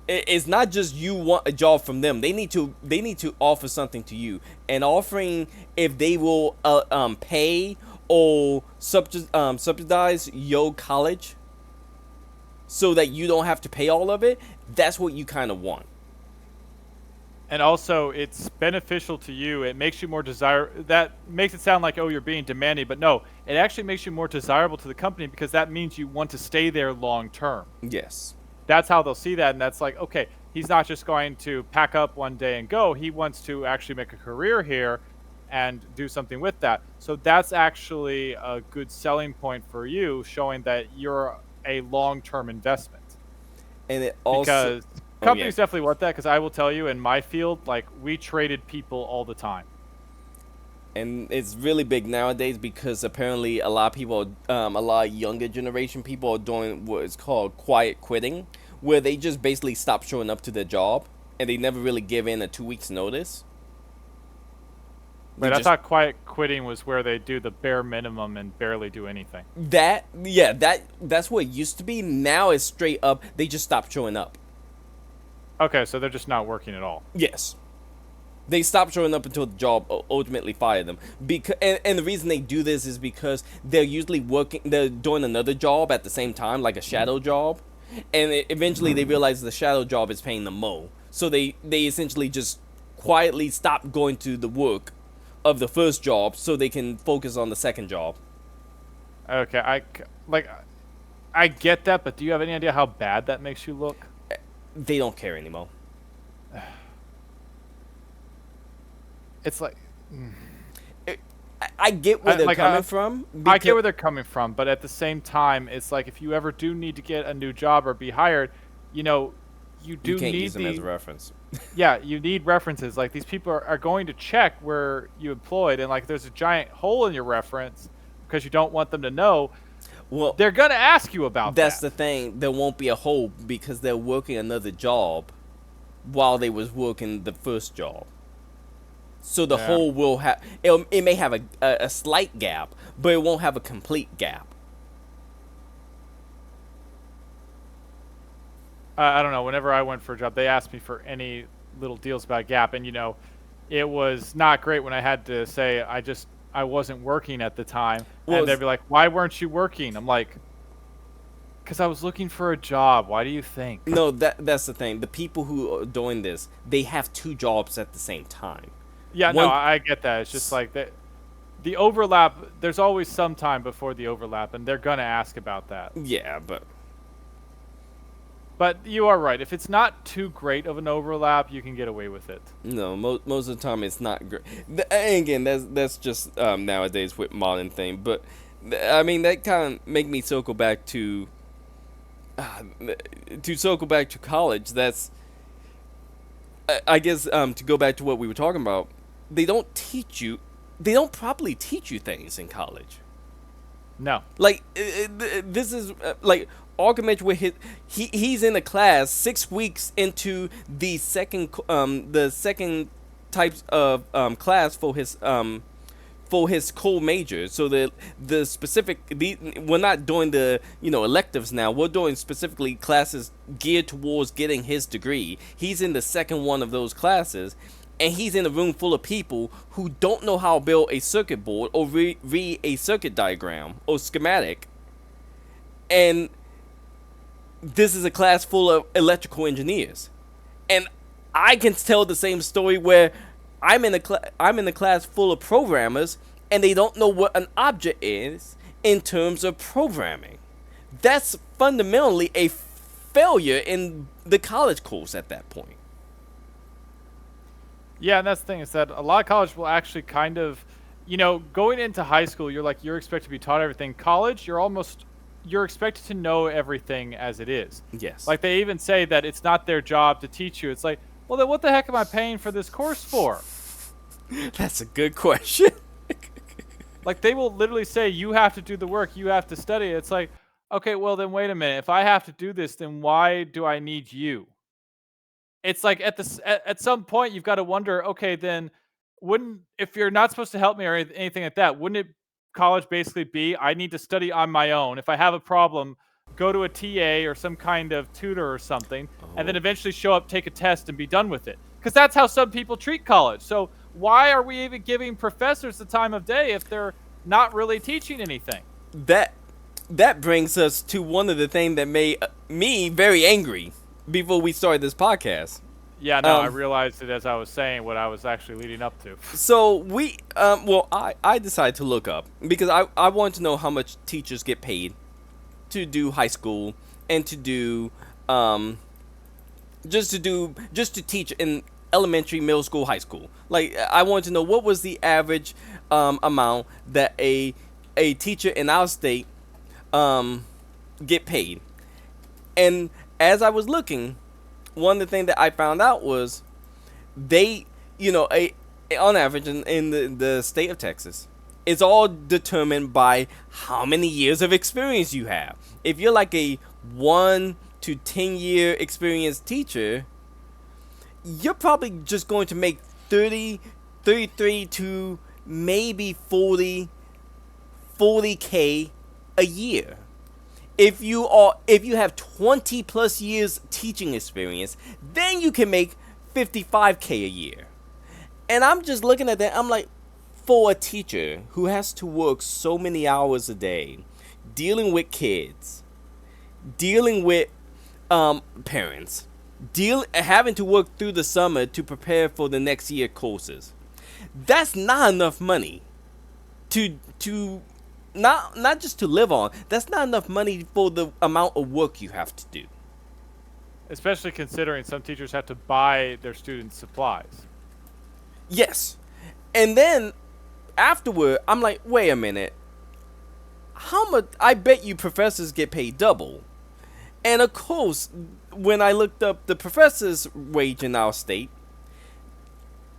[SPEAKER 1] It's not just you want a job from them. They need to offer something to you, and offering if they will pay or subsidize your college so that you don't have to pay all of it. That's what you kind of want.
[SPEAKER 3] And also, it's beneficial to you. It makes you more desire. That makes it sound like, oh, you're being demanding, but no, it actually makes you more desirable to the company because that means you want to stay there long term.
[SPEAKER 1] Yes.
[SPEAKER 3] That's how they'll see that, and that's like, okay, he's not just going to pack up one day and go. He wants to actually make a career here and do something with that. So that's actually a good selling point for you, showing that you're a long-term investment.
[SPEAKER 1] And it also,
[SPEAKER 3] Because
[SPEAKER 1] oh yeah,
[SPEAKER 3] companies definitely want that. Because I will tell you, in my field, like we traded people all the time.
[SPEAKER 1] and it's really big nowadays because apparently a lot of people, a lot of younger generation people are doing what is called quiet quitting, where they just basically stop showing up to their job and they never really give in a 2 weeks notice. They
[SPEAKER 3] But I
[SPEAKER 1] just
[SPEAKER 3] thought quiet quitting was where they do the bare minimum and barely do anything.
[SPEAKER 1] that yeah that's what it used to be. Now it's straight up they just stop showing up.
[SPEAKER 3] Okay, so they're just not working at all.
[SPEAKER 1] Yes. They stop showing up until the job ultimately fire them. Because and the reason they do this is because they're usually working, they're doing another job at the same time, like a shadow job, and eventually they realize the shadow job is paying them more. So they essentially just quietly stop going to the work of the first job so they can focus on the second job.
[SPEAKER 3] Okay, like I get that, but do you have any idea how bad that makes you look?
[SPEAKER 1] They don't care anymore.
[SPEAKER 3] It's like
[SPEAKER 1] I get where
[SPEAKER 3] I,
[SPEAKER 1] they're
[SPEAKER 3] like
[SPEAKER 1] coming
[SPEAKER 3] I,
[SPEAKER 1] from.
[SPEAKER 3] I get where they're coming from, but at the same time, it's like if you ever do need to get a new job or be hired, you know, you
[SPEAKER 1] You
[SPEAKER 3] do
[SPEAKER 1] can't
[SPEAKER 3] need
[SPEAKER 1] use them as
[SPEAKER 3] the
[SPEAKER 1] a reference.
[SPEAKER 3] yeah, you need references. Like these people are going to check where you employed, and like there's a giant hole in your reference because you don't want them to know.
[SPEAKER 1] Well,
[SPEAKER 3] They're gonna ask you about
[SPEAKER 1] that's
[SPEAKER 3] that.
[SPEAKER 1] the thing. There won't be a hole because they're working another job while they was working the first job. So the
[SPEAKER 3] Yeah.
[SPEAKER 1] hole will have it may have a slight gap, but it won't have a complete gap.
[SPEAKER 3] I don't know. Whenever I went for a job, they asked me for any little deals about Gap, and it was not great when I had to say I wasn't working at the time,
[SPEAKER 1] Well,
[SPEAKER 3] and they'd be like, "Why weren't you working?" I'm like, "Cause I was looking for a job. Why do you think?"
[SPEAKER 1] no, that's the thing. The people who are doing this, they have two jobs at the same time.
[SPEAKER 3] Yeah, no,
[SPEAKER 1] One,
[SPEAKER 3] I get that. It's just like that. The overlap. There's always some time before the overlap, and they're gonna ask about that.
[SPEAKER 1] yeah, but
[SPEAKER 3] But you are right. If it's not too great of an overlap, you can get away with it.
[SPEAKER 1] no, most of the time it's not great. And again, that's just nowadays with modern thing. But I mean, that kind of make me circle back uh, circle back to college. That's I guess to go back to what we were talking about. They don't teach you. They don't properly teach you things in college.
[SPEAKER 3] No.
[SPEAKER 1] Like this is like Argument with he's in a class 6 weeks into the second types of class for his core major. So the specific we're not doing the electives now. We're doing specifically classes geared towards getting his degree. He's in the second one of those classes, and he's in a room full of people who don't know how to build a circuit board or read a circuit diagram or schematic. And this is a class full of electrical engineers. And I can tell the same story where I'm in a class full of programmers and they don't know what an object is in terms of programming. That's fundamentally a failure in the college course at that point.
[SPEAKER 3] Yeah, and that's the thing is that a lot of college will actually kind of, going into high school, you're expected to be taught everything. College, you're expected to know everything as it is.
[SPEAKER 1] Yes.
[SPEAKER 3] Like they even say that it's not their job to teach you. It's like, well, then what the heck am I paying for this course for?
[SPEAKER 1] That's a good question.
[SPEAKER 3] Like they will literally say you have to do the work, you have to study. It's like, okay, well then wait a minute. If I have to do this, then why do I need you? It's like at some point you've got to wonder, okay, then wouldn't if you're not supposed to help me or anything like that, wouldn't it college basically be I need to study on my own. If I have a problem, go to a TA or some kind of tutor or something, and then
[SPEAKER 1] Oh.
[SPEAKER 3] eventually show up, take a test, and be done with it. Because that's how some people treat college. So why are we even giving professors the time of day if they're not really teaching anything?
[SPEAKER 1] That brings us to one of the things that made me very angry before we started this podcast.
[SPEAKER 3] Yeah, no, I
[SPEAKER 1] Um,
[SPEAKER 3] realized it as I was saying what I was actually leading up to.
[SPEAKER 1] So I decided to look up because I wanted to know how much teachers get paid to do high school and to do um just to teach in elementary, middle school, high school. Like I wanted to know what was the average amount that a teacher in our state um get paid. And as I was looking, one of the things that I found out was they, on average in the state of Texas, it's all determined by how many years of experience you have. If you're like a 1 to 10 year experienced teacher, you're probably just going to make 30, 33 to maybe 40K a year. If you have 20 plus years teaching experience, then you can make 55K a year. And I'm just looking at that, I'm like, for a teacher who has to work so many hours a day, dealing with kids, dealing with parents, having to work through the summer to prepare for the next year courses, that's not enough money to not just to live on. That's not enough money for the amount of work you have to do.
[SPEAKER 3] Especially considering some teachers have to buy their students supplies.
[SPEAKER 1] Yes. And then afterward, I'm like, wait a minute. How much? I bet you professors get paid double. And of course, when I looked up the professor's wage in our state,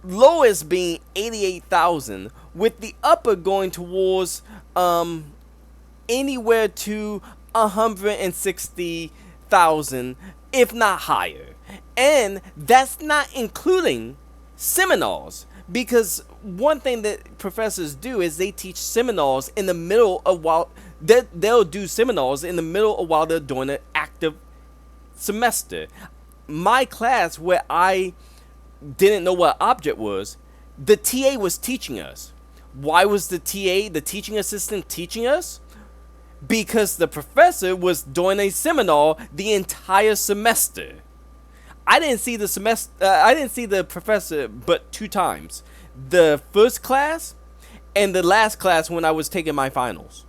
[SPEAKER 1] lowest being 88,000, with the upper going towards anywhere to 160,000, if not higher. And that's not including seminars, because one thing that professors do is they teach seminars in the middle of while they'll do seminars in the middle of while they're doing an active semester. My class, where I didn't know what object was, the TA was teaching us. Why was the TA, the teaching assistant, teaching us? Because the professor was doing a seminar the entire semester. I didn't see the professor but 2 times. The first class and the last class when I was taking my finals.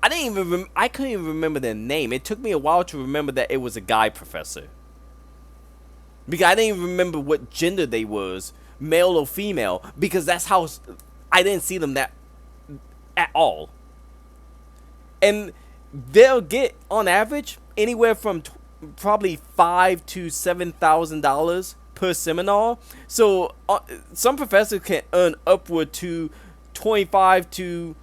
[SPEAKER 1] I couldn't even remember their name. It took me a while to remember that it was a guy professor. Because I didn't even remember what gender they was, male or female, because that's how I didn't see them that at all. And they'll get on average anywhere from probably $5,000 to $7,000 per seminar. So some professors can earn upward to 25 to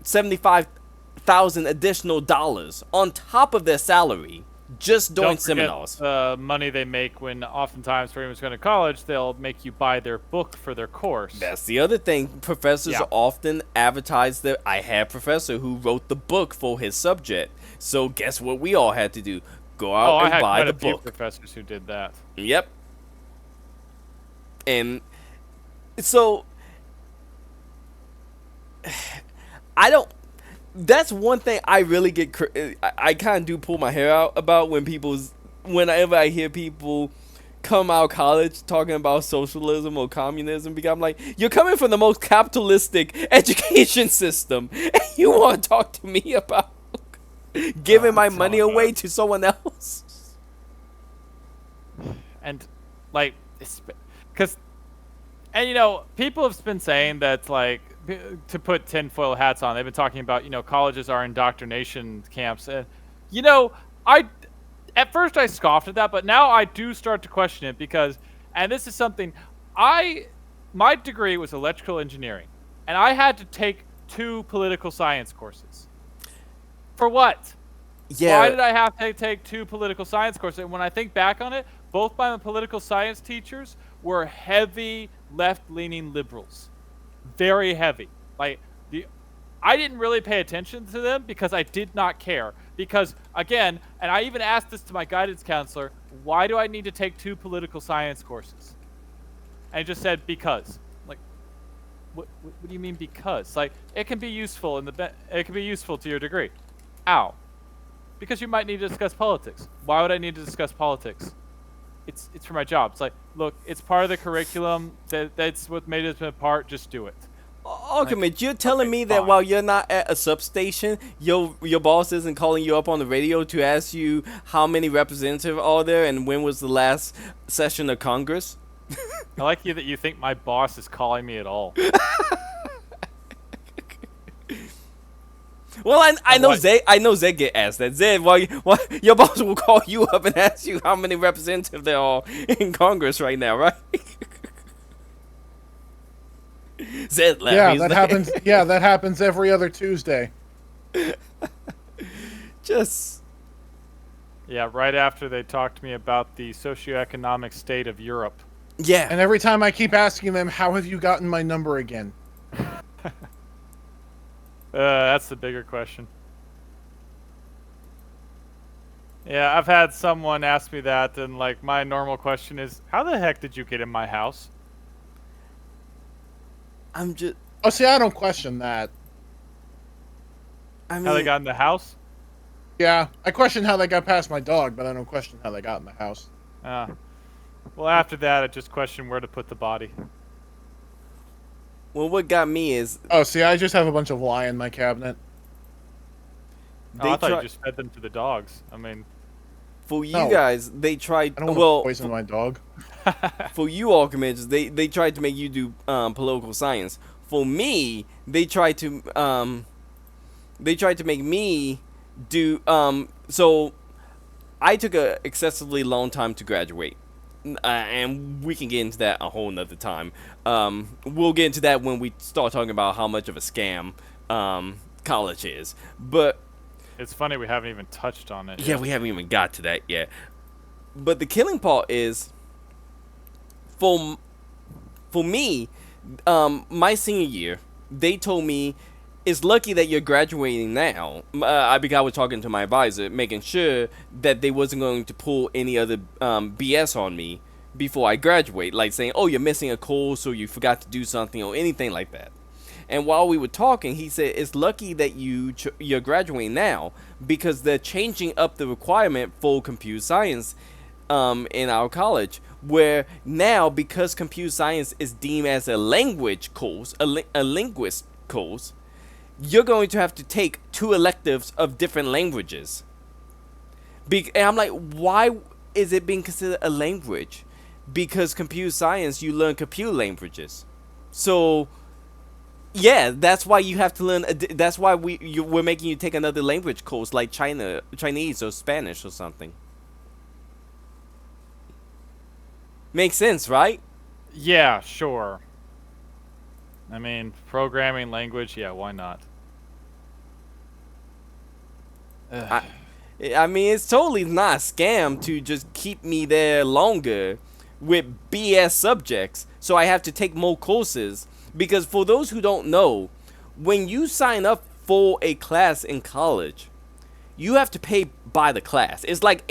[SPEAKER 1] 75,000 additional dollars on top of their salary just doing
[SPEAKER 3] Don't forget
[SPEAKER 1] seminars.
[SPEAKER 3] the money they make when oftentimes for anyone who's going to college, they'll make you buy their book for their course.
[SPEAKER 1] That's the other thing. Professors
[SPEAKER 3] Yeah.
[SPEAKER 1] often advertise that I had a professor who wrote the book for his subject. So guess what we all had to do? Go out
[SPEAKER 3] I
[SPEAKER 1] and
[SPEAKER 3] had
[SPEAKER 1] buy
[SPEAKER 3] quite
[SPEAKER 1] the
[SPEAKER 3] a few
[SPEAKER 1] book.
[SPEAKER 3] professors who did that.
[SPEAKER 1] Yep. And so I don't. That's one thing I really get. I kind of do pull my hair out about whenever I hear people come out of college talking about socialism or communism, because I'm like, you're coming from the most capitalistic education system, and you want to talk to me about giving my money away to someone else?
[SPEAKER 3] And like, because, and people have been saying that, like, to put tinfoil hats on, they've been talking about, colleges are indoctrination camps. I at first I scoffed at that, but now I do start to question it, because, and this is something, my degree was electrical engineering, and I had to take 2 political science courses. For what?
[SPEAKER 1] Yeah.
[SPEAKER 3] Why did I have to take 2 political science courses? And when I think back on it, both my political science teachers were heavy left-leaning liberals, very heavy. Like I didn't really pay attention to them because I did not care. Because again, and I even asked this to my guidance counselor, why do I need to take 2 political science courses? And he just said because. Like, what do you mean because? Like, it can be useful it can be useful to your degree. Ow. Because you might need to discuss politics. Why would I need to discuss politics? It's for my job. It's like, look, it's part of the curriculum. That's what made us apart. Just do it.
[SPEAKER 1] Ultimate, you're telling me that
[SPEAKER 3] fine.
[SPEAKER 1] while you're not at a substation, your boss isn't calling you up on the radio to ask you how many representatives are there and when was the last session of Congress?
[SPEAKER 3] I like you that you think my boss is calling me at all.
[SPEAKER 1] Well, I know
[SPEAKER 3] what?
[SPEAKER 1] Zed get asked that. Zed, why your boss will call you up and ask you how many representatives there are in Congress right now, right? Zed laughed.
[SPEAKER 2] Yeah,
[SPEAKER 1] He's
[SPEAKER 2] that
[SPEAKER 1] like-
[SPEAKER 2] happens. Yeah, that happens every other Tuesday.
[SPEAKER 1] Just
[SPEAKER 3] Yeah, right after they talked to me about the socioeconomic state of Europe.
[SPEAKER 1] yeah.
[SPEAKER 2] And every time I keep asking them, "How have you gotten my number again?"
[SPEAKER 3] That's the bigger question. Yeah, I've had someone ask me that, and like my normal question is, how the heck did you get in my house?
[SPEAKER 1] I'm just.
[SPEAKER 2] Oh, see, I don't question that.
[SPEAKER 1] I mean,
[SPEAKER 3] How they got in the house?
[SPEAKER 2] Yeah, I question how they got past my dog, but I don't question how they got in the house.
[SPEAKER 3] Well, after that, I just questioned where to put the body.
[SPEAKER 1] well, what got me is
[SPEAKER 2] Oh, see, I just have a bunch of lye in my cabinet.
[SPEAKER 3] Oh, I thought
[SPEAKER 1] try-
[SPEAKER 3] you just fed them to the dogs. I mean,
[SPEAKER 1] for you
[SPEAKER 2] No.
[SPEAKER 1] guys, they tried.
[SPEAKER 2] I don't want
[SPEAKER 1] Well,
[SPEAKER 2] to poison my dog.
[SPEAKER 1] for you Alchemists, they tried to make you do political science. For me, they tried to make me do so I took a excessively long time to graduate. And we can get into that a whole nother time. We'll get into that when we start talking about how much of a scam college is. But
[SPEAKER 3] it's funny we haven't even touched on it.
[SPEAKER 1] yeah,
[SPEAKER 3] yet.
[SPEAKER 1] we haven't even got to that yet. But the killing part is for me, my senior year, they told me it's lucky that you're graduating now. Because I was talking to my advisor, making sure that they wasn't going to pull any other BS on me before I graduate, like saying, "Oh, you're missing a course, or you forgot to do something, or anything like that." And while we were talking, he said, "It's lucky that you're graduating now because they're changing up the requirement for computer science in our college, where now because computer science is deemed as a language course, a linguist course, you're going to have to take 2 electives of different languages." And I'm like, why is it being considered a language? Because computer science, you learn computer languages. So, yeah, that's why you have to learn. That's why we're making you take another language course like Chinese or Spanish or something. Makes sense, right?
[SPEAKER 3] Yeah, sure. I mean, programming language, yeah, why not?
[SPEAKER 1] I mean, it's totally not a scam to just keep me there longer with BS subjects, so I have to take more courses. Because for those who don't know, when you sign up for a class in college, you have to pay by the class. It's like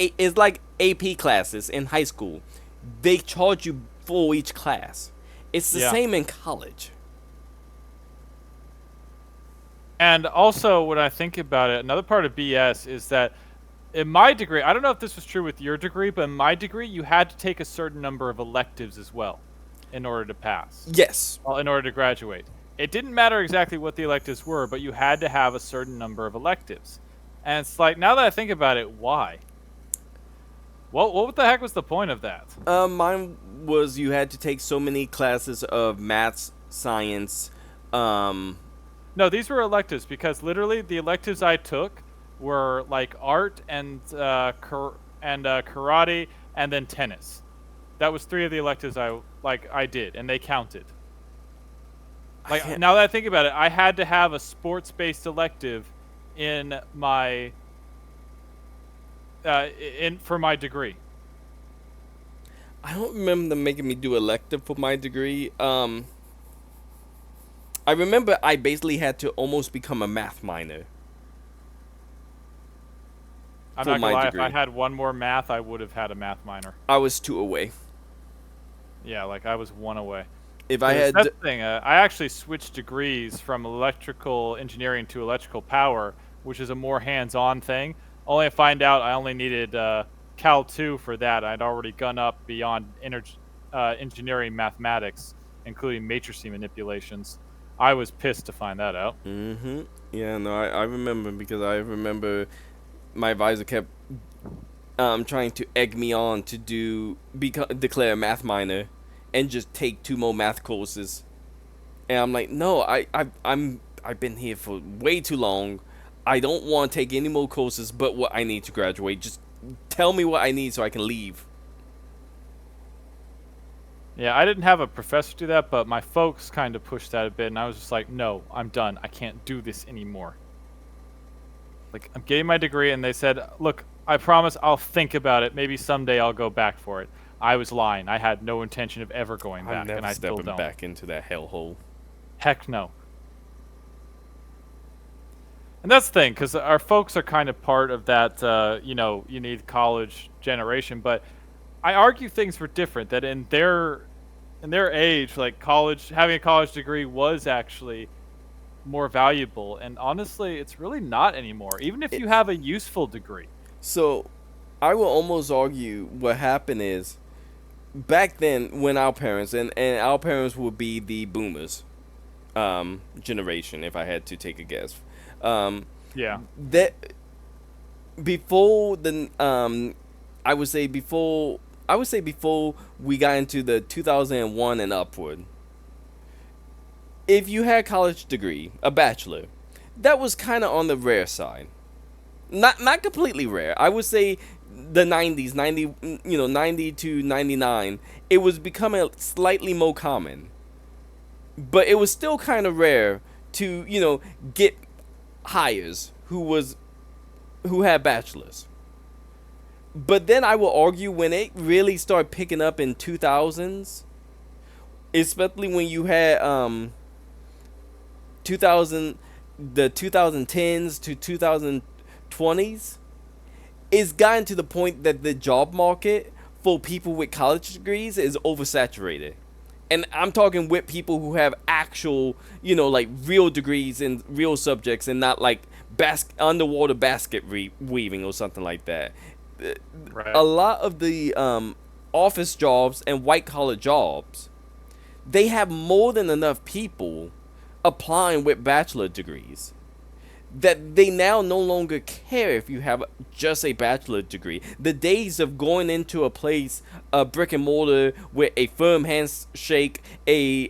[SPEAKER 1] AP classes in high school. They charge you for each class. It's the
[SPEAKER 3] Yeah.
[SPEAKER 1] same in college.
[SPEAKER 3] And also, when I think about it, another part of BS is that in my degree, I don't know if this was true with your degree, but in my degree, you had to take a certain number of electives as well in order to pass.
[SPEAKER 1] Yes.
[SPEAKER 3] Well, in order to graduate. It didn't matter exactly what the electives were, but you had to have a certain number of electives. And it's like, now that I think about it, why? What the heck was the point of that?
[SPEAKER 1] Mine was you had to take so many classes of maths, science.
[SPEAKER 3] No, these were electives because literally the electives I took were like art and karate and then tennis. That was 3 of the electives I did, and they counted. Like now that I think about it, I had to have a sports-based elective in my for my degree.
[SPEAKER 1] I don't remember them making me do elective for my degree. I remember I basically had to almost become a math minor
[SPEAKER 3] I'm
[SPEAKER 1] for
[SPEAKER 3] not gonna
[SPEAKER 1] my
[SPEAKER 3] lie, if I
[SPEAKER 1] degree.
[SPEAKER 3] had one more math, I would have had a math minor.
[SPEAKER 1] I was 2 away.
[SPEAKER 3] Yeah, like I was one away.
[SPEAKER 1] If I
[SPEAKER 3] Because
[SPEAKER 1] had,
[SPEAKER 3] that's the thing, I actually switched degrees from electrical engineering to electrical power, which is a more hands-on thing. Only to find out I only needed Cal 2 for that. I'd already gone up beyond engineering mathematics, including matrixy manipulations. I was pissed to find that out.
[SPEAKER 1] yeah, no, I remember because I remember my advisor kept trying to egg me on to declare a math minor and just take 2 more math courses. And I'm like, no, I've been here for way too long. I don't want to take any more courses but what I need to graduate. Just tell me what I need so I can leave.
[SPEAKER 3] Yeah, I didn't have a professor do that, but my folks kind of pushed that a bit, and I was just like, no, I'm done. I can't do this anymore. Like, I'm getting my degree, and they said, look, I promise I'll think about it. Maybe someday I'll go back for it. I was lying. I had no intention of ever going
[SPEAKER 1] I'm
[SPEAKER 3] back, and
[SPEAKER 1] never
[SPEAKER 3] I still
[SPEAKER 1] stepping
[SPEAKER 3] don't.
[SPEAKER 1] back into that hellhole.
[SPEAKER 3] Heck no. And that's the thing, because our folks are kind of part of that, you need college generation. But I argue things were different. That in their age, like college, having a college degree was actually more valuable. And honestly, it's really not anymore. Even if
[SPEAKER 1] It,
[SPEAKER 3] you have a useful degree.
[SPEAKER 1] so, I will almost argue what happened is back then when our parents and our parents would be the boomers generation if I had to take a guess. Um,
[SPEAKER 3] Yeah.
[SPEAKER 1] that before the I would say before we got into the 2001 and upward, if you had a college degree, a bachelor, that was kind of on the rare side. Not completely rare. I would say the 90s, 90 to 99, it was becoming slightly more common. But it was still kind of rare to, get hires who had bachelors. But then I will argue when it really started picking up in 2000s, especially when you had 2000 the 2010s to 2020s, it's gotten to the point that the job market for people with college degrees is oversaturated. And I'm talking with people who have actual, like real degrees in real subjects and not like underwater basket weaving or something like that.
[SPEAKER 3] Right.
[SPEAKER 1] A lot of the office jobs and white collar jobs, they have more than enough people applying with bachelor degrees that they now no longer care if you have just a bachelor degree. The days of going into a place, a brick and mortar with a firm handshake, a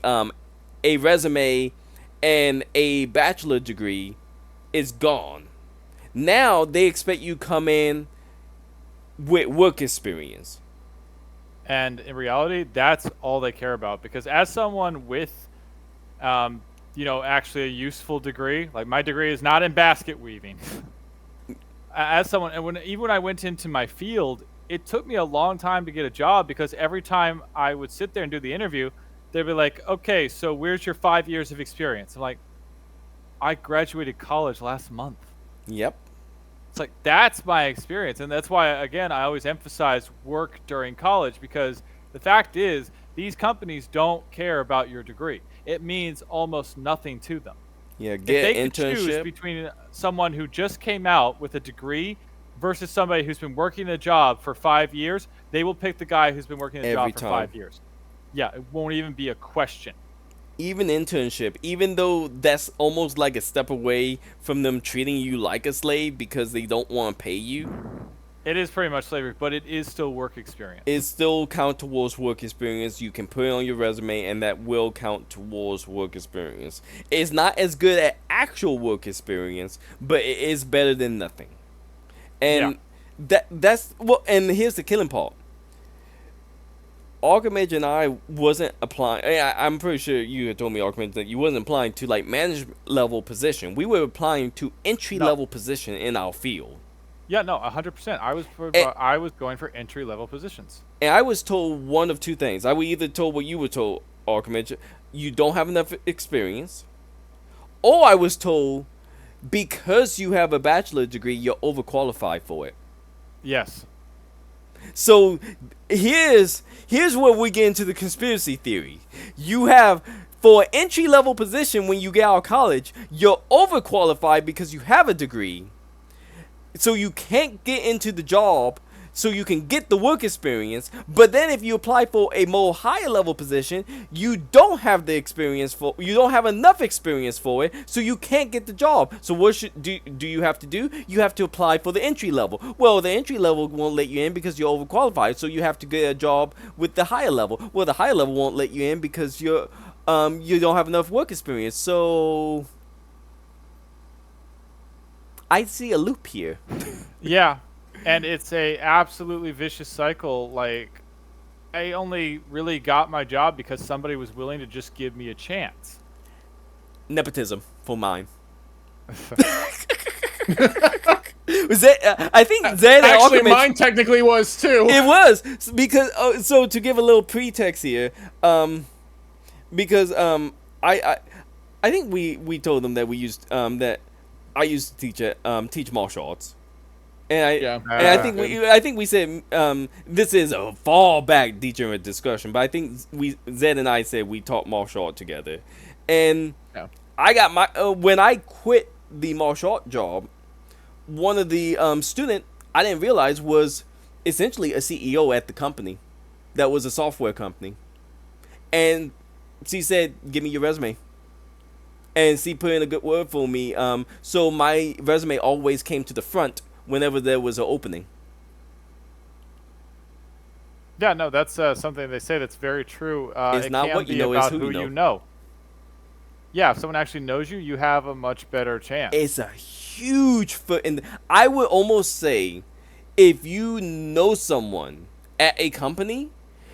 [SPEAKER 1] resume, and a bachelor degree is gone. Now they expect you come in with work experience.
[SPEAKER 3] And in reality, that's all they care about. Because as someone with, actually a useful degree, like my degree is not in basket weaving. As someone, and even when I went into my field, it took me a long time to get a job because every time I would sit there and do the interview, they'd be like, "Okay, so where's your 5 years of experience?" I'm like, "I graduated college last month."
[SPEAKER 1] Yep.
[SPEAKER 3] It's like that's my experience, and that's why again I always emphasize work during college because the fact is these companies don't care about your degree. It means almost nothing to them.
[SPEAKER 1] Yeah,
[SPEAKER 3] If
[SPEAKER 1] get
[SPEAKER 3] they
[SPEAKER 1] an
[SPEAKER 3] could choose
[SPEAKER 1] internship.
[SPEAKER 3] between someone who just came out with a degree versus somebody who's been working a job for 5 years, they will pick the guy who's been working a
[SPEAKER 1] Every
[SPEAKER 3] job for
[SPEAKER 1] time.
[SPEAKER 3] 5 years. Yeah, it won't even be a question.
[SPEAKER 1] Even internship, even though that's almost like a step away from them treating you like a slave because they don't want to pay you,
[SPEAKER 3] It is pretty much slavery, but it is still work
[SPEAKER 1] it
[SPEAKER 3] experience.
[SPEAKER 1] still count towards work experience. You can put it on your resume and that will count towards work experience. It's not as good at actual work experience, but it is better than nothing.
[SPEAKER 3] Yeah.
[SPEAKER 1] And that's well, and here's the killing part. Archimage and I wasn't applying. I'm pretty sure you had told me, Archimage, that you wasn't applying to like management level position. We were applying to entry
[SPEAKER 3] No.
[SPEAKER 1] level position in our field.
[SPEAKER 3] Yeah, no, 100%.
[SPEAKER 1] And,
[SPEAKER 3] I was going for entry level positions.
[SPEAKER 1] and I was told one of two things. I was either told what you were told, Archimage, you don't have enough experience, or I was told because you have a bachelor degree, you're overqualified for it.
[SPEAKER 3] Yes.
[SPEAKER 1] So here's where we get into the conspiracy theory. You have for an entry level position when you get out of college, you're overqualified because you have a degree. So you can't get into the job so you can get the work experience, but then if you apply for a more higher level position, you don't have the experience for you don't have enough experience for it, so you can't get the job. So what should do you have to do? You have to apply for the entry level. Well, the entry level won't let you in because you're overqualified, so you have to get a job with the higher level. Well, the higher level won't let you in because you don't have enough work experience. So I see a loop here.
[SPEAKER 3] Yeah. And it's a absolutely vicious cycle. Like, I only really got my job because somebody was willing to just give me a chance.
[SPEAKER 1] Nepotism for mine. Was that, I think Zed and
[SPEAKER 2] Actually,
[SPEAKER 1] Archimage,
[SPEAKER 2] mine technically was too.
[SPEAKER 1] it was because so to give a little pretext here, because I think we told them that we used that I used to teach martial arts. And I think we said this is a far back degenerate discussion, but I think Zed and I said we taught martial art together, and
[SPEAKER 2] Yeah.
[SPEAKER 1] I got my when I quit the martial art job, one of the student I didn't realize was essentially a CEO at the company, that was a software company, and she said, "Give me your resume." And she put in a good word for me. So my resume always came to the front whenever there was an opening.
[SPEAKER 3] Yeah, no, that's something they say that's very true.
[SPEAKER 1] It's
[SPEAKER 3] it
[SPEAKER 1] not
[SPEAKER 3] can
[SPEAKER 1] what you
[SPEAKER 3] be
[SPEAKER 1] know, it's
[SPEAKER 3] about
[SPEAKER 1] who you
[SPEAKER 3] you
[SPEAKER 1] know.
[SPEAKER 3] know. Yeah, if someone actually knows you, you have a much better chance.
[SPEAKER 1] It's a huge foot in. I would almost say, if you know someone at a company,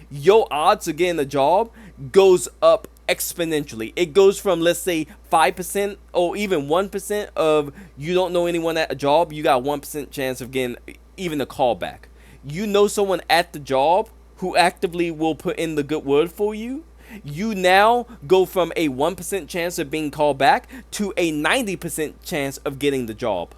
[SPEAKER 1] your odds of getting a job goes up exponentially. It goes from, let's say, 5% or even 1% of you don't know anyone at a job, you got 1% chance of getting even a call back. You know someone at the job who actively will put in the good word for you, you now go from a 1% chance of being called back to a 90% chance of getting the job.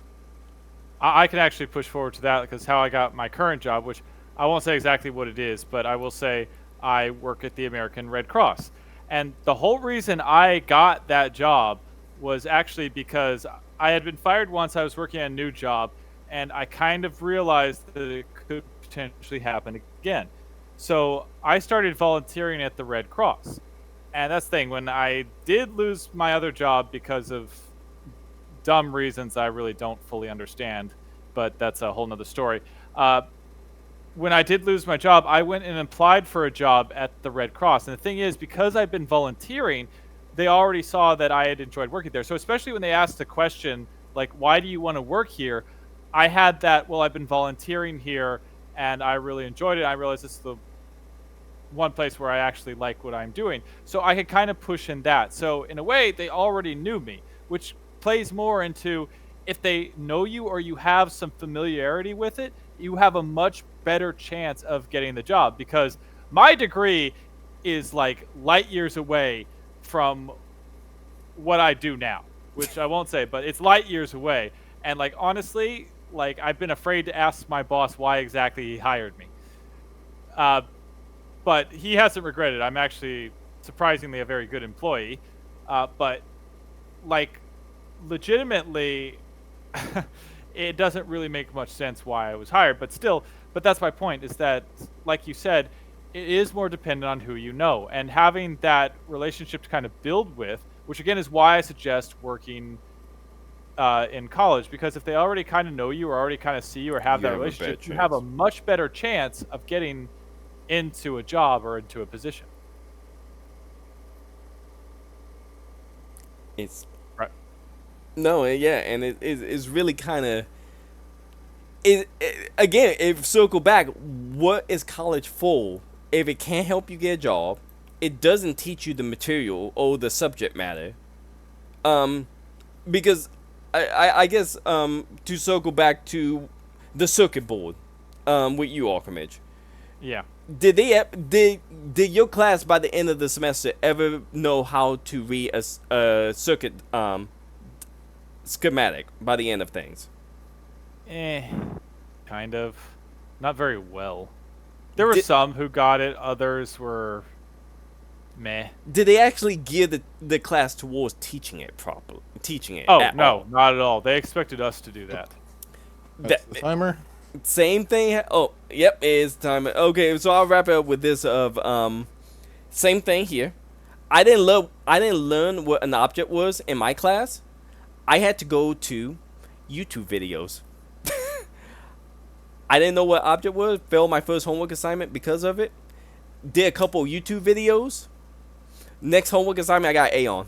[SPEAKER 3] I can actually push forward to that because how I got my current job, which I won't say exactly what it is, but I will say I work at the American Red Cross. And the whole reason I got that job was actually because I had been fired once. I was working on a new job, and I kind of realized that it could potentially happen again. So I started volunteering at the Red Cross. And that's the thing, when I did lose my other job because of dumb reasons I really don't fully understand, but that's a whole nother story. When I did lose my job, I went and applied for a job at the Red Cross. And the thing is, because I've been volunteering, they already saw that I had enjoyed working there. So especially when they asked the question, like, why do you want to work here? I had that, well, I've been volunteering here and I really enjoyed it. I realized this is the one place where I actually like what I'm doing. So I could kind of push in that. So in a way, they already knew me, which plays more into if they know you or you have some familiarity with it, you have a much better chance of getting the job because my degree is like light years away from what I do now, which I won't say, but it's light years away. And like honestly, like I've been afraid to ask my boss why exactly he hired me. But he hasn't regretted. I'm actually surprisingly a very good employee. But like legitimately it doesn't really make much sense why I was hired, but still, but that's my point is that like you said, it is more dependent on who you know and having that relationship to kind of build with, which again is why I suggest working in college, because if they already kind of know you or already kind of see you or have that relationship, you have a much better chance of getting into a job or into a position.
[SPEAKER 1] It's
[SPEAKER 3] right.
[SPEAKER 1] No, yeah, and it's really kind of again. If circle back, what is college for? If it can't help you get a job, it doesn't teach you the material or the subject matter. Because I guess to circle back to the circuit board, with you, Archimage.
[SPEAKER 3] Yeah.
[SPEAKER 1] Did your class by the end of the semester ever know how to read a circuit schematic by the end of things?
[SPEAKER 3] Eh, kind of. Not very well. There were
[SPEAKER 1] Did,
[SPEAKER 3] some who got it, others were meh.
[SPEAKER 1] did they actually gear the class towards teaching it properly? Teaching it
[SPEAKER 3] Oh,
[SPEAKER 1] at
[SPEAKER 3] no,
[SPEAKER 1] all?
[SPEAKER 3] not at all. They expected us to do that.
[SPEAKER 2] That's the timer.
[SPEAKER 1] Same thing. Oh, yep, it's time. Okay, so I'll wrap it up with this of same thing here. I didn't learn what an object was in my class. I had to go to YouTube videos. I didn't know what object was. Failed my first homework assignment because of it. Did a couple YouTube videos. Next homework assignment I got A on.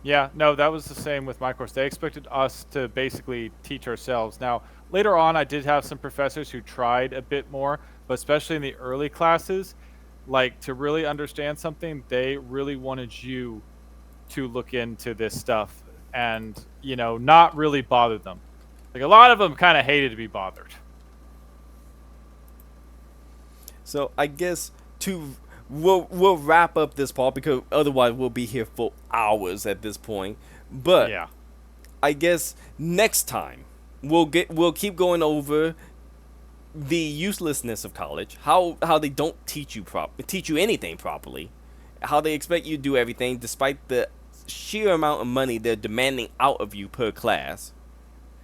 [SPEAKER 3] Yeah, no, that was the same with my course. They expected us to basically teach ourselves. Now, later on, I did have some professors who tried a bit more, but especially in the early classes, like to really understand something, they really wanted you to look into this stuff and, not really bother them. Like a lot of them kind of hated to be bothered.
[SPEAKER 1] So I guess we'll wrap up this part because otherwise we'll be here for hours at this point. But
[SPEAKER 3] Yeah.
[SPEAKER 1] I guess next time we'll keep going over the uselessness of college, how they don't teach you anything properly, how they expect you to do everything despite the sheer amount of money they're demanding out of you per class.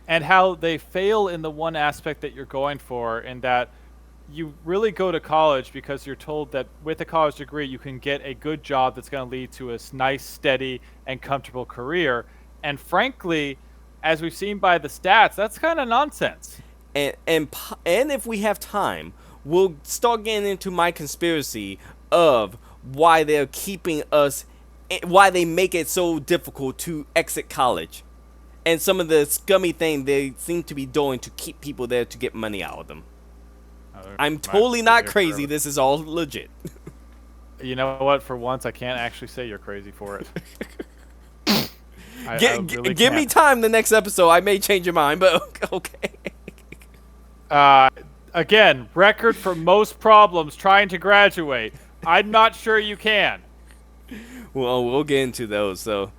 [SPEAKER 3] And how they fail in the one aspect that you're going for, in that you really go to college because you're told that with a college degree you can get a good job that's going to lead to a nice, steady, and comfortable career. And frankly, as we've seen by the stats, that's kind of nonsense.
[SPEAKER 1] And if we have time, we'll start getting into my conspiracy of why they're keeping us, why they make it so difficult to exit college, and some of the scummy thing they seem to be doing to keep people there to get money out of them. I'm totally not crazy. This is all legit.
[SPEAKER 3] You know what? For once, I can't actually say you're crazy for it.
[SPEAKER 1] Give me time the next episode. I may change your mind, but okay.
[SPEAKER 3] Again, record for most problems trying to graduate. I'm not sure you can.
[SPEAKER 1] Well, we'll get into those. So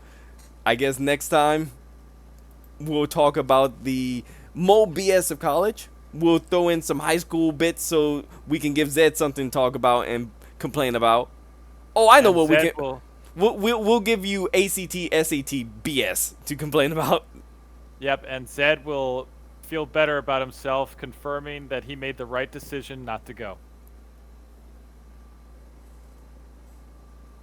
[SPEAKER 1] I guess next time we'll talk about the more BS of college. We'll throw in some high school bits so we can give Zed something to talk about and complain about. Oh, I know what we can. We'll give you ACT, SAT, BS to complain about.
[SPEAKER 3] Yep, and Zed will feel better about himself, confirming that he made the right decision not to go.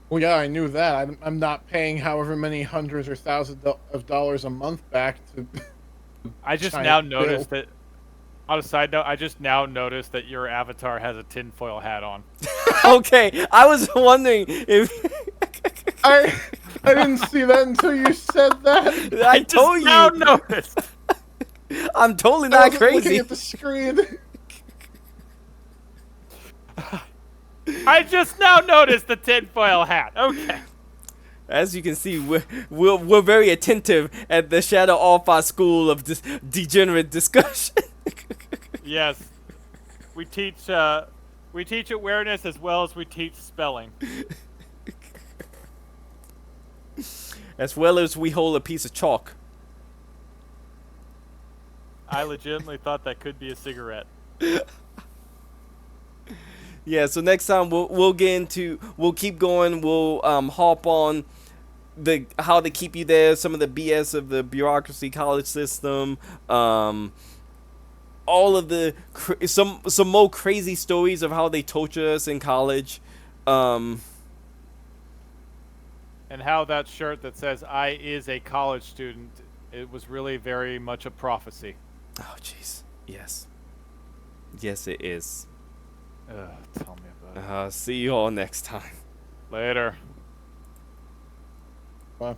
[SPEAKER 2] Well, yeah, I knew that. I'm not paying however many hundreds or thousands of dollars a month back to.
[SPEAKER 3] I just now noticed that. On a side note, I just now noticed that your avatar has a tinfoil hat on.
[SPEAKER 1] Okay, I was wondering if
[SPEAKER 2] I didn't see that until you said that.
[SPEAKER 1] I told you.
[SPEAKER 3] Now noticed.
[SPEAKER 1] I'm totally
[SPEAKER 2] I
[SPEAKER 1] not
[SPEAKER 2] wasn't
[SPEAKER 1] crazy.
[SPEAKER 2] looking at the screen.
[SPEAKER 3] I just now noticed the tinfoil hat. Okay.
[SPEAKER 1] As you can see, we're very attentive at the Shadow Alpha School of Degenerate discussion.
[SPEAKER 3] Yes, we teach awareness as well as we teach spelling.
[SPEAKER 1] As well as we hold a piece of chalk.
[SPEAKER 3] I legitimately thought that could be a cigarette.
[SPEAKER 1] Yeah, so next time we'll keep going. We'll hop on how they keep you there, some of the BS of the bureaucracy college system, all of the some more crazy stories of how they torture us in college,
[SPEAKER 3] and how that shirt that says "I is a college student," it was really very much a prophecy.
[SPEAKER 1] Oh jeez, yes, it is.
[SPEAKER 3] Tell me about it.
[SPEAKER 1] See you all next time.
[SPEAKER 3] Later.
[SPEAKER 2] Bye.